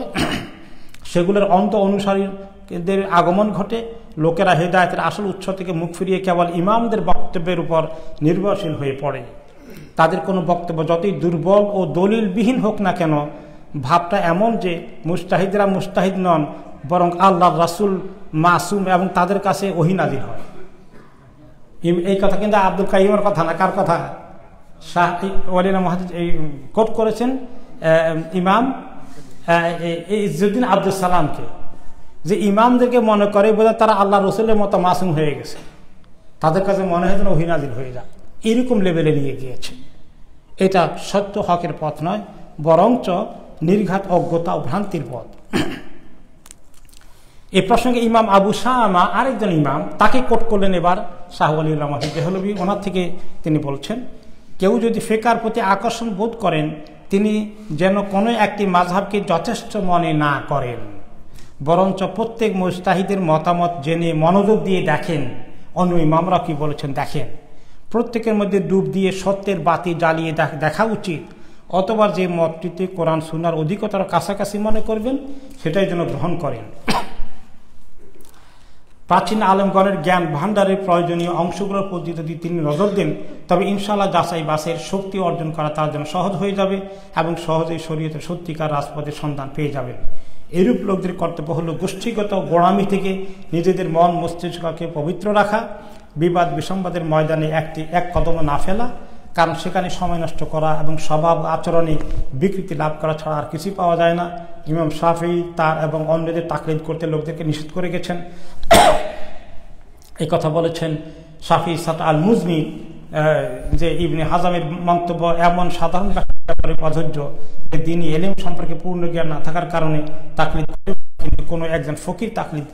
সেগুলোর অন্ত অনুসারীদের আগমন ঘটে, লোকেরা হেদায়েতের আসল উৎস থেকে মুখ ফিরিয়ে কেবল ইমামদের বক্তব্যের উপর নির্ভরশীল হয়ে পড়ে। তাদের কোনো বক্তব্য যতই দুর্বল ও দলিলবিহীন হোক না কেন, ভাবটা এমন যে মুজতাহিদরা মুজতাহিদ নন, বরং আল্লাহর রাসূল মাসুম এবং তাদের কাছে ওহী নাযিল হয়। এই কথা কিন্তু আব্দুল কাইয়িমের কথা না, কার কথা? শাহ ওয়ালিনা মুহাদ্দিস এই কোট করেছেন ইমাম ইজ্জুদ্দিন আব্দুল সালামকে, যে ইমামদেরকে মনে করে বোধহয় তারা আল্লাহ রসুলের মতো মাসুম হয়ে গেছে, তাদের কাছে মনে হয় যেন ওহী নাযিল হয়ে যায়, এরকম লেভেলে নিয়ে গিয়েছে। এটা সত্য হকের পথ নয়, বরঞ্চ নির্ঘাত অজ্ঞতা ও ভ্রান্তির পথ। এই প্রসঙ্গে ইমাম আবু শামা আরেকজন ইমাম, তাকে কোট করলেন এবার শাহ ওয়ালিউল্লাহ মুহাদ্দিস দেহলভী। ওনার থেকে তিনি বলছেন, কেউ যদি ফিকহের প্রতি আকর্ষণ বোধ করেন, তিনি যেন কোনো একটি মাযহাবকে যথেষ্ট মনে না করেন, বরঞ্চ প্রত্যেক মুজতাহিদের মতামত জেনে মনোযোগ দিয়ে দেখেন অন্য ইমামরা কি বলেছেন দেখেন। প্রত্যেকের মধ্যে ডুব দিয়ে সত্যের বাতি জ্বালিয়ে দেখা উচিত, অথবা যে মতটিতে কোরআন সুন্নাহর অধিকতর কাছাকাছি মনে করবেন সেটাই যেন গ্রহণ করেন। প্রাচীন আলেমগণের জ্ঞান ভাণ্ডারের প্রয়োজনীয় অংশগুলোর প্রতি যদি তিনি নজর দেন, তবে ইনশাআল্লাহ যাচাই বাছাইয়ের শক্তি অর্জন করা তার জন্য সহজ হয়ে যাবে এবং সহজেই শরীয়তের সত্যিকার রাজপথের সন্ধান পেয়ে যাবেন। এরূপ লোকদের কর্তব্য হলো গোষ্ঠীগত গোড়ামি থেকে নিজেদের মন মস্তিষ্ককে পবিত্র রাখা, বিবাদ বিসম্বাদের ময়দানে এক কদমও না ফেলা, কারণ সেখানে সময় নষ্ট করা এবং স্বভাব আচরণে বিকৃতি লাভ করা ছাড়া আর কিছুই পাওয়া যায় না। ইমাম শাফিঈ তার এবং অন্যদের তাকলিদ করতে লোকদেরকে নিষেধ করে গেছেন। এই কথা বলেছেন শাফিঈ সাত আল মুজনি, যে ইবনে হাজামের মন্তব্য এমন সাধারণ ব্যাপারে প্রযোজ্য যে দিনই ইলম সম্পর্কে পূর্ণ জ্ঞান না থাকার কারণে তাকলিদ করে, কিন্তু কোনো একজন ফকির তাকলিদ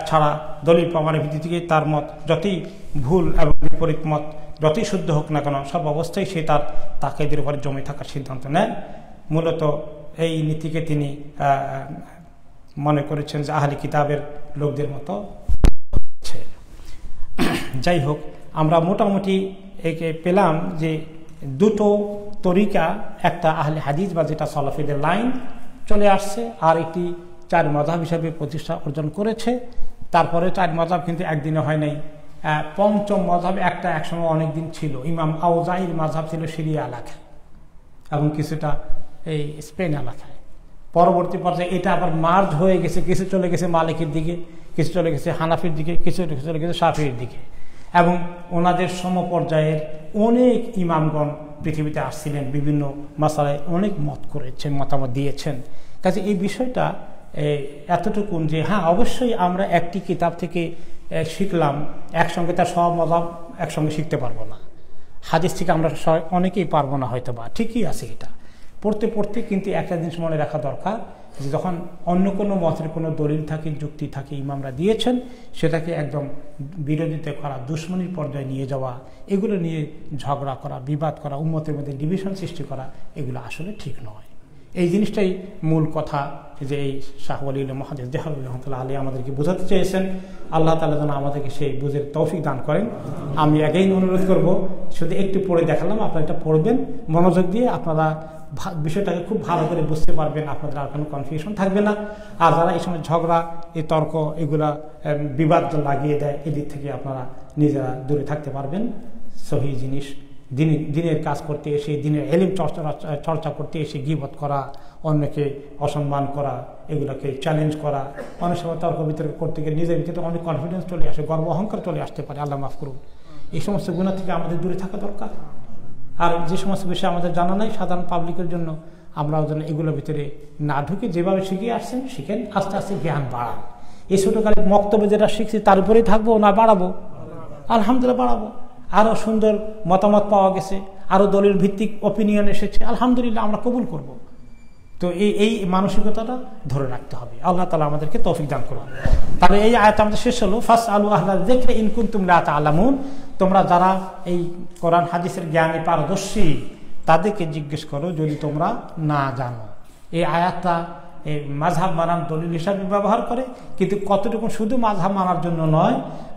ছাড়া দলিল প্রমাণের ভিত্তিতে তার মত যতই ভুল এবং বিপরীত মত যতই শুদ্ধ হোক না কেন, সব অবস্থায় সে তার তাকলিদের উপরে জমে থাকার সিদ্ধান্ত নেন। মূলত এই নীতিকে তিনি মনে করেছেন যে আহলি কিতাবের লোকদের মতো। যাই হোক, আমরা মোটামুটি একে পেলাম যে দুটো তরিকা, একটা আহলে হাদিস বা যেটা সালাফিদের লাইন চলে আসছে, আর একটি চার মাযহাব হিসাবে প্রতিষ্ঠা অর্জন করেছে। তারপরে চার মাযহাব কিন্তু একদিনে হয় নাই। পঞ্চম মাযহাব একটা একসময় অনেকদিন ছিল, ইমাম আউজাঈর মাযহাব ছিল সিরিয়া এলাকায় এবং কিছুটা এই স্পেন এলাকায়। পরবর্তী পর্যায়ে এটা আবার মার্জ হয়ে গেছে, কিছু চলে গেছে মালিকের দিকে, কিছু চলে গেছে হানাফির দিকে, কিছু চলে গেছে শাফিঈর দিকে। এবং ওনাদের সমপর্যায়ের অনেক ইমামগণ পৃথিবীতে আসছিলেন, বিভিন্ন মাসালায় অনেক মত করেছেন, মতামত দিয়েছেন। কাজে এই বিষয়টা এতটুকুন যে হ্যাঁ, অবশ্যই আমরা একটি কিতাব থেকে শিখলাম, একসঙ্গে তার সব মাযহাব একসঙ্গে শিখতে পারবো না। হাদিস থেকে আমরা অনেকেই পারবো না হয়তো, বা ঠিকই আছে। এটা পড়তে পড়তে কিন্তু একটা জিনিস মনে রাখা দরকার, যে যখন অন্য কোনো মতের কোনো দলিল থাকে, যুক্তি থাকে, ইমামরা দিয়েছেন, সেটাকে একদম বিরোধিতা করা, দুশ্মনীর পর্যায়ে নিয়ে যাওয়া, এগুলো নিয়ে ঝগড়া করা, বিবাদ করা, উম্মতের মধ্যে ডিভিশন সৃষ্টি করা, এগুলো আসলে ঠিক নয়। এই জিনিসটাই মূল কথা, যে এই শাহ ওয়ালিউল্লাহ মুহাদ্দিস দেহলভী রাহমাতুল্লাহ আলাইহি আমাদেরকে বোঝাতে চেয়েছেন। আল্লাহ তাআলা যেন আমাদেরকে সেই বুঝের তৌফিক দান করেন। আমি আগেই অনুরোধ করব, শুধু একটু পড়ে দেখালাম, আপনারা এটা পড়বেন মনোযোগ দিয়ে, আপনারা বিষয়টাকে খুব ভালো করে বুঝতে পারবেন, আপনাদের আর কোনো কনফিউশন থাকবে না। আর যারা এই সময় ঝগড়া, এই তর্ক, এগুলা বিবাদ লাগিয়ে দেয়, এদিক থেকে আপনারা নিজেরা দূরে থাকতে পারবেন। সহি জিনিস, দিনের কাজ করতে এসে, দিনের ইলম চর্চা করতে এসে গীবত করা, অন্যকে অসম্মান করা, এগুলোকে চ্যালেঞ্জ করা, অনেক সময় তর্ক বিতর্ক করতে গিয়ে নিজের ভিতরে অনেক কনফিডেন্স চলে আসে, গর্ব অহংকার চলে আসতে পারে, আল্লাহ মাফ করুন। এই সমস্ত গুণা থেকে আমাদের দূরে থাকা দরকার। আর যে সমস্ত বিষয় আমাদের জানা নাই সাধারণ পাবলিকের জন্য, আমরাও যেন এগুলোর ভিতরে না ঢুকে যেভাবে শিখে আসছেন শিখেন, আস্তে আস্তে জ্ঞান বাড়ান। এই ছোটকালে বক্তব্য যেটা শিখছি তার উপরেই থাকবো না বাড়াবো? আলহামদুলিল্লাহ বাড়াবো। আরো সুন্দর মতামত পাওয়া গেছে, আরো দলিল ভিত্তিক অপিনিয়ন এসেছে, আলহামদুলিল্লাহ আমরা কবুল করব। তো এই মানসিকতাটা ধরে রাখতে হবে। আল্লাহ তাআলা আমাদেরকে তৌফিক দান করুন। তাহলে এই আয়াত আমাদের শেষ হলো, ফাসআলু আহলা যিকরি ইন কুনতুম লা তা'লামুন, তোমরা যারা এই কোরআন হাদিসের জ্ঞানে পারদর্শী তাদেরকে জিজ্ঞেস করো যদি তোমরা না জানো। এই আয়াতটা এই মাযহাব মানার দলিল হিসাবে ব্যবহার করে, কিন্তু কতটুকু শুধু মাযহাব মানার জন্য নয়,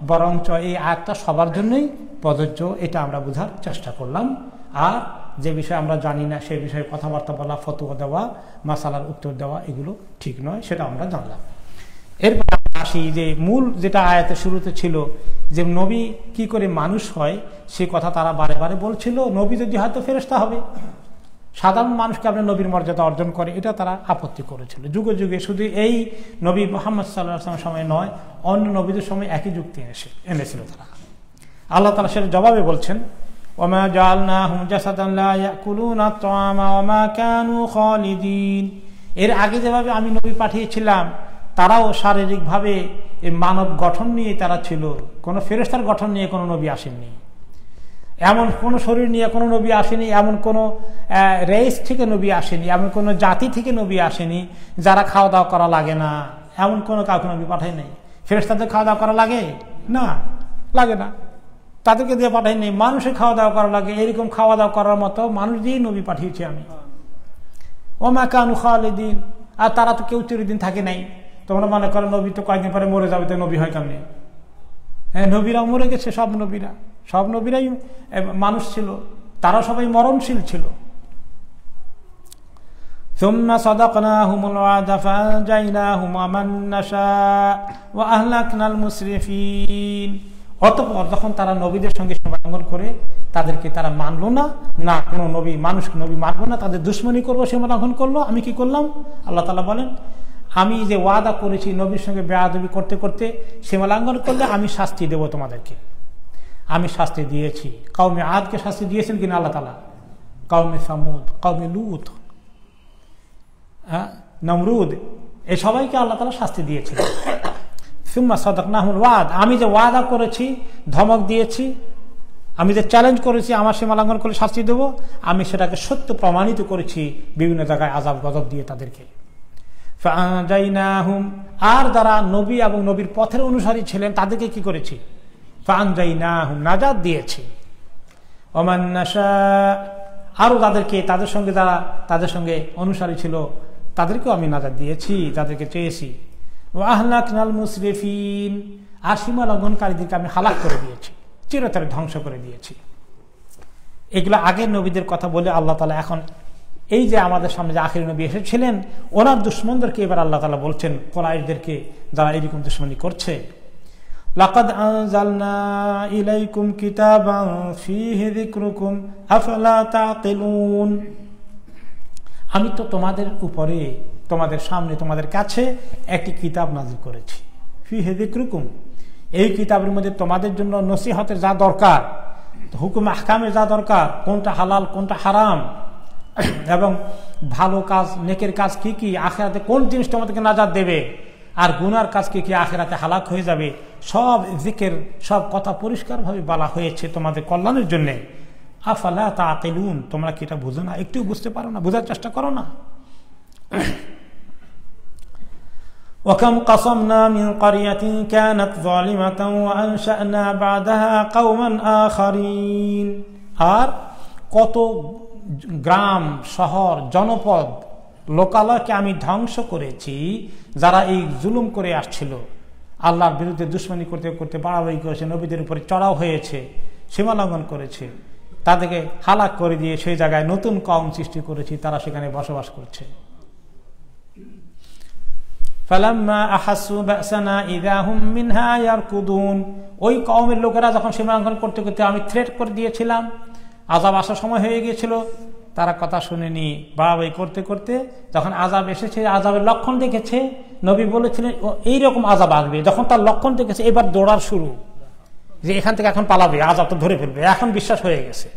বরঞ্চ এই আয়াতটা সবার জন্যই প্রযোজ্য, এটা আমরা বোঝার চেষ্টা করলাম। আর যে বিষয়ে আমরা জানি না সেই বিষয়ে কথাবার্তা বলা, ফতোয়া দেওয়া, মাসালার উত্তর দেওয়া এগুলো ঠিক নয়, সেটা আমরা জানলাম। এরপর আসি যে মূল যেটা আয়াতের শুরুতে ছিল, যে নবী কি করে মানুষ হয় সে কথা তারা বারে বারে বলছিল। নবী যদি হয়তো ফেরেশতা হবে, সাধারণ মানুষকে আপনি নবীর মর্যাদা অর্জন করে, এটা তারা আপত্তি করেছিল যুগে যুগে। শুধু এই নবী মুহাম্মদ সাল্লাল্লাহু আলাইহি ওয়াসাল্লামের সময় নয়, অন্য নবীদের সময় একই যুক্তি এনেছিল তারা। আল্লাহ তাআলা সেটা জবাবে বলছেন, ওমা জাআলনাহুম জাসাদান লা ইয়াকুলুনা আত-তাআমা ওয়া মা কানু খালিদিন। এর আগে যেভাবে আমি নবী পাঠিয়েছিলাম, তারাও শারীরিকভাবে এই মানব গঠন নিয়ে তারা ছিল, কোনো ফেরেশতার গঠন নিয়ে কোনো নবী আসেননি, এমন কোন শরীর নিয়ে কোনো নবী আসেনি, এমন কোন রেস থেকে নবী আসেনি, এমন কোন জাতি থেকে নবী আসেনি যারা খাওয়া দাওয়া করা লাগে না, এমন কোনো কাউকে নবী পাঠাই নাই। ফেরেশতাদের খাওয়া দাওয়া করা লাগে না, লাগে না, তাদেরকে দিয়ে পাঠাই নেই। মানুষের খাওয়া দাওয়া করা লাগে, এরকম খাওয়া দাওয়া করার মতো মানুষ দিয়েই নবী পাঠিয়েছি আমি। ওমা কানু খালিদিন, আর তারা তো কেউ চিরদিন থাকে নাই। তোমরা মনে করো নবী তো কয়েকদিন পরে মরে যাবে, তো নবী হয় কেমনি? হ্যাঁ, নবীরাও মরে গেছে, সব নবীরাই মানুষ ছিল, তারা সবাই মরণশীল ছিল। সুম্মা সাদাকনাহুমুল ওয়াদা ফাআনজাইনাহুম ওয়া মান নাশা ওয়া আহলাকনাল মুসরিফিন। অতঃপর যখন তারা নবীদের সঙ্গে সীমালঙ্ঘন করে, তাদেরকে তারা মানলো না, কোনো নবী নবী মানবো না, তাদের দুশমনী করবো, সীমালঙ্ঘন করলো, আমি কি করলাম? আল্লাহ তাআলা বলেন, আমি যে ওয়াদা করেছি নবীর সঙ্গে বেয়াদবি করতে করতে সীমালঙ্ঘন করলে আমি শাস্তি দেব তোমাদেরকে। আমি শাস্তি দিয়েছি। কওমে আদকে শাস্তি দিয়েছেন কিনা আল্লাহ তাআলা? কওমে সামুদ, কওমে লূত, নমরুদ, এই সবাইকে আল্লাহ তাআলা শাস্তি দিয়েছিলেন। সুম্মা সাদাকনাহুল ওয়াদ, আমি যে ওয়াদা করেছি, ধমক দিয়েছি, আমি যে চ্যালেঞ্জ করেছি আমার সীমালঙ্ঘন করলে শাস্তি দেব, আমি সেটাকে সত্য প্রমাণিত করেছি বিভিন্ন জায়গায় আযাব গজব দিয়ে তাদেরকে। ফাআনজাইনাহুম, আর যারা নবী এবং নবীর পথের অনুসারী ছিলেন তাদেরকে কি করেছি? ফাআনজাইনাহুম, নাজাত দিয়েছি। ওয়া মান নাশা, আরো তাদের সঙ্গে যারা তাদের সঙ্গে অনুসারী ছিল তাদেরকেও আমি নাজাত দিয়েছি, যাদেরকে চেয়েছি। ওয়া আহলাকনাল মুসরিফিন, আর সীমা লঙ্ঘনকারীদেরকে আমি হালাক করে দিয়েছি, চিরতরে ধ্বংস করে দিয়েছি। এগুলো আগের নবীদের কথা বলে আল্লাহ তাআলা এখন এই যে আমাদের সামনে যে আখির নবী এসেছিলেন, ওনার দুশমনদেরকে এবার আল্লাহ তাআলা বলছেন, কুরাইশদেরকে যারা এরকম দুশমনী করছে। লাকাদ আনজালনা ইলাইকুম কিতাবান ফীহি যিকরুকুম আফালা তাকিলুন। আমি তো তোমাদের উপরে, তোমাদের সামনে, তোমাদের কাছে একটি কিতাব নাযিল করেছি। ফীহি যিকরুকুম, এই কিতাবের মধ্যে তোমাদের জন্য নসিহতের যা দরকার, হুকুম আহকামের যা দরকার, কোনটা হালাল কোনটা হারাম, এবং ভালো কাজ নেকের কাজ কি কি, আখিরাতে কোন জিনিস তোমাদেরকে নাজাত দেবে, আর গুনার কাজ কি কি আখিরাতে হালাক হয়ে যাবে, সব জিকির, সব কথা পরিষ্কারভাবে বলা হয়েছে তোমাদের কল্যাণের জন্য। আফালা তাকিলুন, তোমরা কি এটা বুঝো না? একটু বুঝতে পারো না? বুঝার চেষ্টা করো না? وكم قصمنا من قرية كانت ظالمة وأنشأنا بعدها قوما آخرين, আর কত গ্রাম, শহর, জনপদ, লোকালয়কে আমি ধ্বংস করেছি যারা এই জুলুম করে আসছিল, আল্লাহর বিরুদ্ধে দুশমনী করতে করতে বাড়াবাড়ি করেছে, নবীদের উপরে চড়াও হয়েছে, সীমালঙ্ঘন করেছে, তাদেরকে হালাক করে দিয়ে সেই জায়গায় নতুন কওম সৃষ্টি করেছি, তারা সেখানে বসবাস করছে। ফালাম্মা আহাসু বাসানা ইযা হুম মিনহা ইয়ারকুদুন, ওই কওমের লোকেরা যখন সীমালঙ্ঘন করতে করতে আমি থ্রেট করে দিয়েছিলাম, আযাব আসার সময় হয়ে গিয়েছিল, তারা কথা শুনেনি, বাড়াবাড়ি করতে করতে যখন আযাব এসেছে, আযাবের লক্ষণ দেখেছে, নবী বলেছিলেন এইরকম আযাব আসবে, যখন তার লক্ষণ দেখেছে এবার দৌড়ার শুরু, যে এখান থেকে এখন পালাবে, আযাব তো ধরে ফেলবে, এখন বিশ্বাস হয়ে গেছে।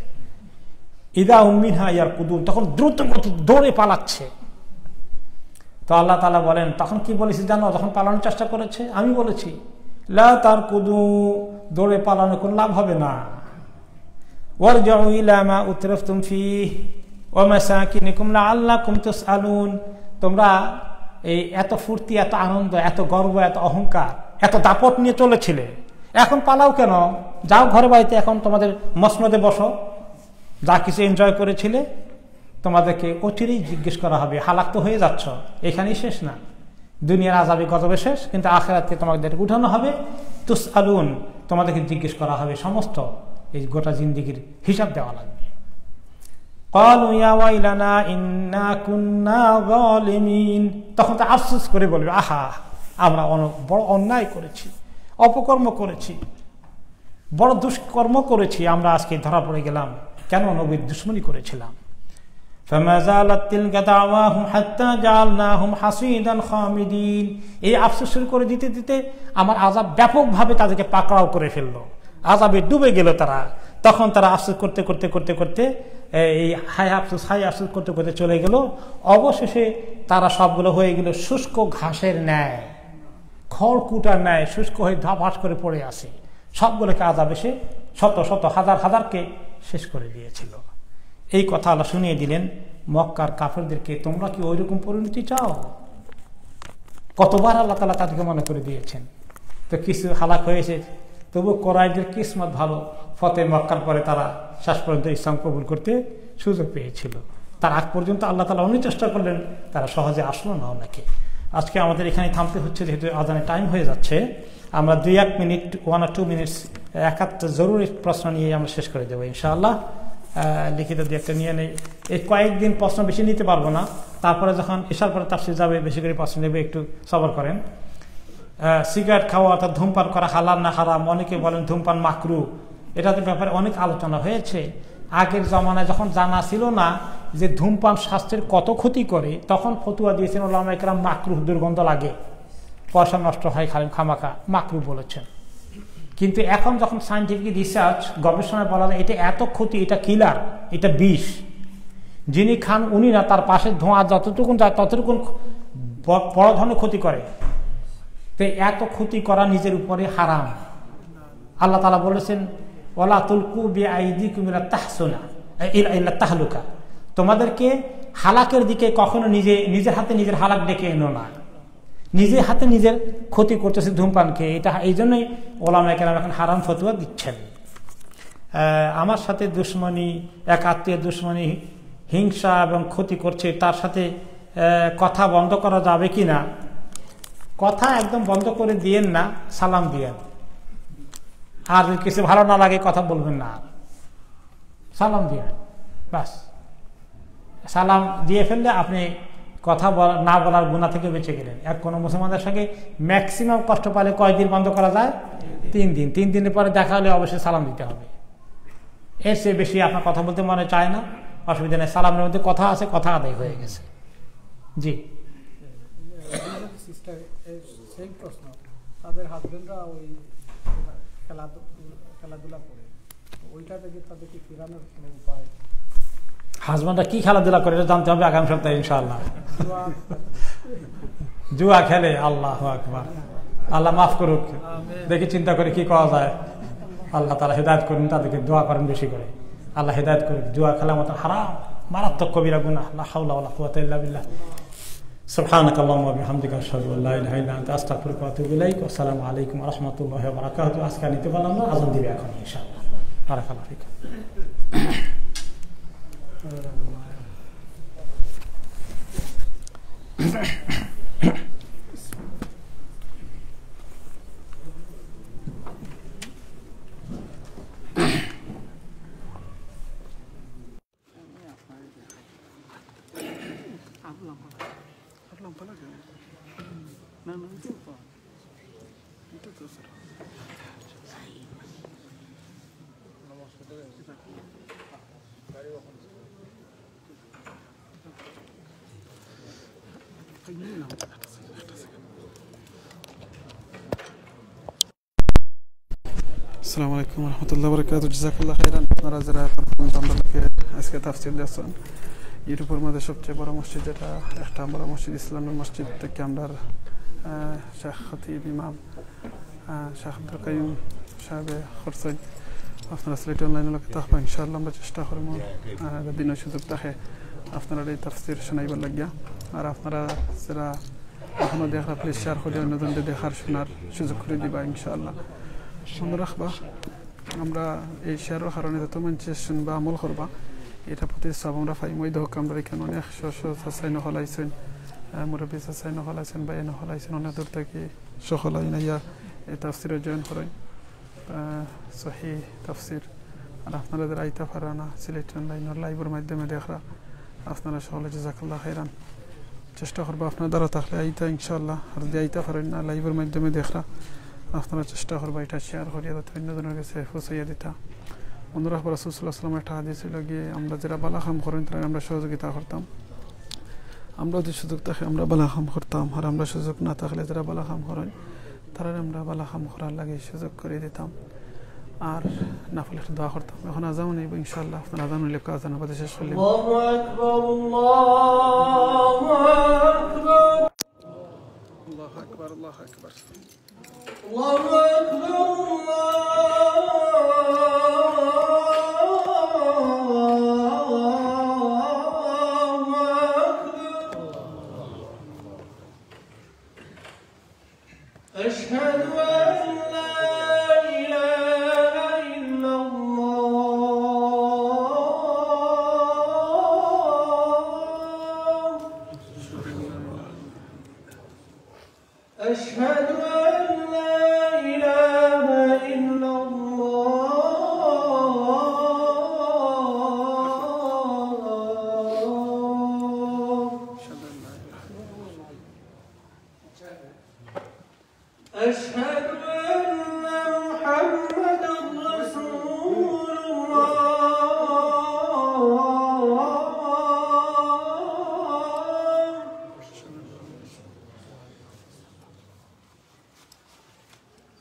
ইযা হুম মিনহা ইয়ারকুদুন, তখন দ্রুত গতি দৌড়ে পালাচ্ছে। তো আল্লাহ তাআলা বলেন, তখন কি বলেছি জানো? যখন পালানোর চেষ্টা করেছে আমি বলেছি, লা তারকুদু দৌড়ে পালানো কোনো লাভ হবে না। ওয়ারজিউ ইলা মা উতরাফতুম ফীহি ওয়া মাসাকিনিকুম লাআল্লাকুম তুসআলুন, তোমরা এই এত ফুর্তি, এত আনন্দ, এত গর্ব, এত অহংকার, এত দাপট নিয়ে চলেছিলে, এখন পালাও কেন? যাও ঘরে বাড়িতে, এখন তোমাদের মসনদে বসো, যা কিছু এনজয় করেছিলে তোমাদেরকে অচিরেই জিজ্ঞেস করা হবে। হালাক তো হয়ে যাচ্ছ, এখানেই শেষ না, দুনিয়ার আযাবে গজবে শেষ, কিন্তু আখিরাতে তোমাদেরকে উঠানো হবে। তুসআলুন, তোমাদেরকে জিজ্ঞেস করা হবে, সমস্ত এই গোটা জিন্দেগির হিসাব দেওয়া লাগবে। ক্বালু ইয়া ওয়াইলানা ইন্না কুন্না যালিমিন, তখন তো আফসোস করে বলবে, আহা আমরা বড় অন্যায় করেছি, অপকর্ম করেছি, বড় দুষ্কর্ম করেছি, আমরা আজকে ধরা পড়ে গেলাম, কেন নবীর দুশমনী করেছিলাম। ফামা যালাত তিলকা দাওয়াহুম হাত্তা জাআলনাহুম হাসীদান খামিদিন, এই আফসোস শুরু করে দিতে দিতে আমার আযাব ব্যাপকভাবে তাদেরকে পাকড়াও করে ফেললো, আযাবে ডুবে গেল তারা। তখন তারা আফসোস করতে করতে করতে করতে এই হাই আফসোস করতে করতে চলে গেল। অবশেষে তারা সবগুলো হয়ে গেল শুষ্ক ঘাসের ন্যায়, খড়কুটার ন্যায় শুষ্ক হয়ে ধাপাস করে পড়ে আসে। সবগুলোকে আযাব এসে শত শত হাজার হাজারকে শেষ করে দিয়েছিল। এই কথা আল্লাহ শুনিয়ে দিলেন মক্কার কাফেরদেরকে, তোমরা কি ওই রকম পরিণতি চাও? কতবার আল্লাহ তাআলা তাদেরকে মনে করে দিয়েছেন, তো কিছু হালাক হয়েছে, তবু কোরাইশদের কিসমত ভালো, ফতে মক্কার পরে তারা শেষ পর্যন্ত ইসলাম কবুল করতে সুযোগ পেয়েছিল। তার আগ পর্যন্ত আল্লাহ তাআলা অনেক চেষ্টা করলেন, তারা সহজে আসলো না অনেকে। আজকে আমাদের এখানে থামতে হচ্ছে, যেহেতু আজানের টাইম হয়ে যাচ্ছে। আমরা 1 মিনিট 1 or 2 মিনিটস একটা জরুরি প্রশ্ন নিয়ে আমরা শেষ করে দেবো ইনশাআল্লাহ। লিখিত দিয়ে একটা নিয়ে নেই, এই কয়েকদিন প্রশ্ন বেশি নিতে পারবো না, তারপরে যখন এশার পরে তাফসীর যাবে বেশি করে প্রশ্ন নেবে, একটু সবর করেন। সিগারেট খাওয়া অর্থাৎ ধূমপান করা হালাল না হারাম? অনেকে বলেন ধূমপান মাকরু, এটাতে ব্যাপারে অনেক আলোচনা হয়েছে। আগের জমানায় যখন জানা ছিল না যে ধূমপান স্বাস্থ্যের কত ক্ষতি করে, তখন ফতুয়া দিয়েছেন উলামায়ে কেরাম, মাকরু, দুর্গন্ধ লাগে, পয়সা নষ্ট হয় খালি খামাখা, মাকরু বলেছেন। কিন্তু এখন যখন সায়েন্টিফিক রিসার্চ গবেষণায় বলা যায় এটা এত ক্ষতি, এটা কিলার, এটা বিষ, যিনি খান উনি না, তার পাশে ধোঁয়া যতটুকুন যায় ততটুকুন বড় ধরনের ক্ষতি করে। তো এত ক্ষতি করা নিজের উপরে হারাম। আল্লাহ তাআলা বলেছেন ওয়ালা তুলকু বিআইদিকুম ইলা তাহসুনা ইলা তাহলুকা, তোমাদেরকে হালাকের দিকে কখনো নিজের হাতে নিজের হালাক ডেকে এনো না। নিজের হাতে নিজের ক্ষতি করতেছে ধূমপানকে, এটা এই জন্যই ওলামায়ে কেরাম এখন হারাম ফতোয়া দিচ্ছেন। আমার সাথে দুশ্মনী, এক আত্মীয় দুশ্মনী, হিংসা এবং ক্ষতি করছে, তার সাথে কথা বন্ধ করা যাবে কি না? কথা একদম বন্ধ করে দিয়েন না, সালাম দিয়েন। আর কিছু ভালো না লাগে কথা বলবেন না, সালাম দিয়েন, বাস। সালাম দিয়ে ফেললে আপনি কথা না বলার গুনাহ থেকে বেঁচে গেলেন। এক কোনো মুসলমানদের সঙ্গে ম্যাক্সিমাম কষ্ট পালে কয়দিন বন্ধ করা যায়? 3 দিন। 3 দিনের পরে দেখা হলে অবশ্যই সালাম দিতে হবে। এর চেয়ে বেশি আপনার কথা বলতে মনে চায় না, অসুবিধা নেই, সালামের মধ্যে কথা আছে, কথা আদায় হয়ে গেছে। জি, প্রশ্ন, তাদের হাজবেন্ডরা ওই খেলাধুলা করে, ওইটা থেকে তাদেরকে ফেরানোর কোনো উপায়? হাজবেন্ডরা কি খেলাধুলা করে এটা জানতে হবে আগামী সপ্তাহে ইনশাআল্লাহ। জুয়া খেলে? আল্লাহু আকবার, আল্লাহ মাফ করুক। দেখি চিন্তা করে কি করা যায়। আল্লাহ তাআলা হেদায়েত করুন, তাদেরকে দোয়া করেন বেশি করে, আল্লাহ হেদায়েত করুক। জুয়া খেলার মতো হারাম, মারাত্মক কবিরা গুনাহ, লা হাওলা ওয়ালা কুওয়াতা ইল্লা বিল্লাহ। সুবহানাকাল্লাহুম্মা ওয়া বিহামদিকা আশহাদু আল্লা ইলাহা ইল্লা আনতা আস্তাগফিরুকা ওয়া আতুবু ইলাইক। আসসালামু আলাইকুম ওয়া রাহমাতুল্লাহি ওয়া বারাকাতুহু। আজকে নিতে পারলাম না, আযান দিবে এখন ইনশাআল্লাহ। বারাকাল্লাহু ফিক। আসসালামু আলাইকুম ওয়া রাহমাতুল্লাহি ওয়া বারাকাতুহু। জাযাকাল্লাহু খাইরান। আপনারা যারা বাংলাদেশে আজকে তাফসীর দেখছেন, ইউটিউবের মধ্যে সবচেয়ে বড় মসজিদ, যেটা একটা বড় মসজিদ, ইসলামের মসজিদ থেকে আমরা শেখ খতিব ইমাম শাহ আব্দুল কাইয়ুম সাহেবে করছেন আপনারা সিলেট অনলাইনের লোকে থাকবেন ইনশাআল্লাহ আমরা চেষ্টা করব দিনের সুযোগ থাকে আপনারা এই তাফসির শোনাইবার লাগিয়া আর আপনারা যারা এখনো দেখা প্লিজ শেয়ার করে অন্যজনদের দেখার শোনার সুযোগ করে দিবা ইনশাআল্লাহ মনে রাখবা আমরা এই শেয়ারের কারণে যত মানুষ শুনবা আমল করবা এটা প্রতি সব আমরা পাই মই হোক আমরা এখানে অনেক চাচাই নহলাইছেন মুরব্বী চাচাই নহলাইছেন বা এ নহলাইছেন অনেক দূর থেকে সকলাই নাইয়া এই তাফসিরে জয়েন করেন সহি তাফসির আর আপনারা যারা আইতা পারা না সিলেট অনলাইনের লাইভের মাধ্যমে দেখরা আপনারা সকলে জাযাকাল্লাহ খাইরান চেষ্টা করবা আপনার দ্বারা থাকলে আইতা ইনশাআল্লাহ আর যদি আইতা পারেন না লাইভের মাধ্যমে দেখরা আপনারা চেষ্টা করবা এটা শেয়ার করিয়া যাতে অন্যজনের কাছে পৌঁছাইয়া দিতা বন্ধুরা রাসূল সাল্লাল্লাহু আলাইহি ওয়াসাল্লাম একটা হাদিস ছিল গিয়ে আমরা যারা বালা কাম করেন তারা আমরা সহযোগিতা করতাম আমরা যদি সুযোগ থাকে আমরা বালা কাম করতাম আর আমরা সুযোগ না থাকলে যারা বালা কাম করেন তারা আমরা বালা কাম করার লাগে সুযোগ করে দিতাম আর নাফল একটা দোয়া করতাম এখন আজান নেব ইনশাআল্লাহ আপনারা আজান হইলে আজান বাদে শেষ করলে আল্লাহু আকবার আল্লাহু আকবার আল্লাহু আকবার আল্লাহু আকবার أشهد أن لا إله إلا الله أشهد أن لا إله إلا الله أشهد أن محمدا رسول الله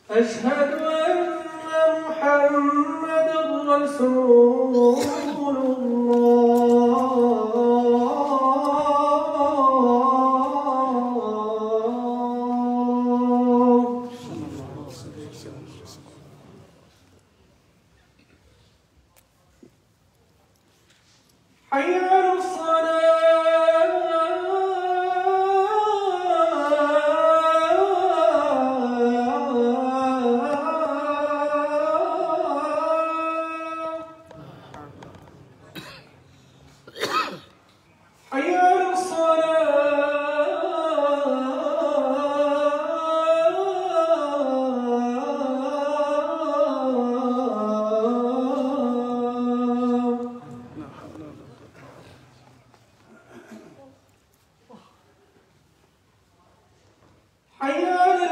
أشهد أن محمدا رسول حي على حي على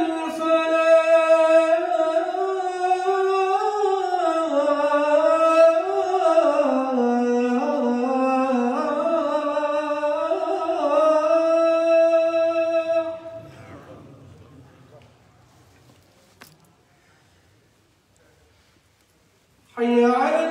حي على حي على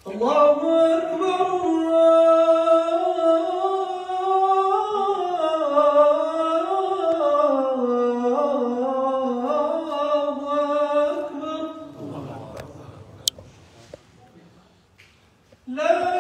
الله أكبر الله أكبر لا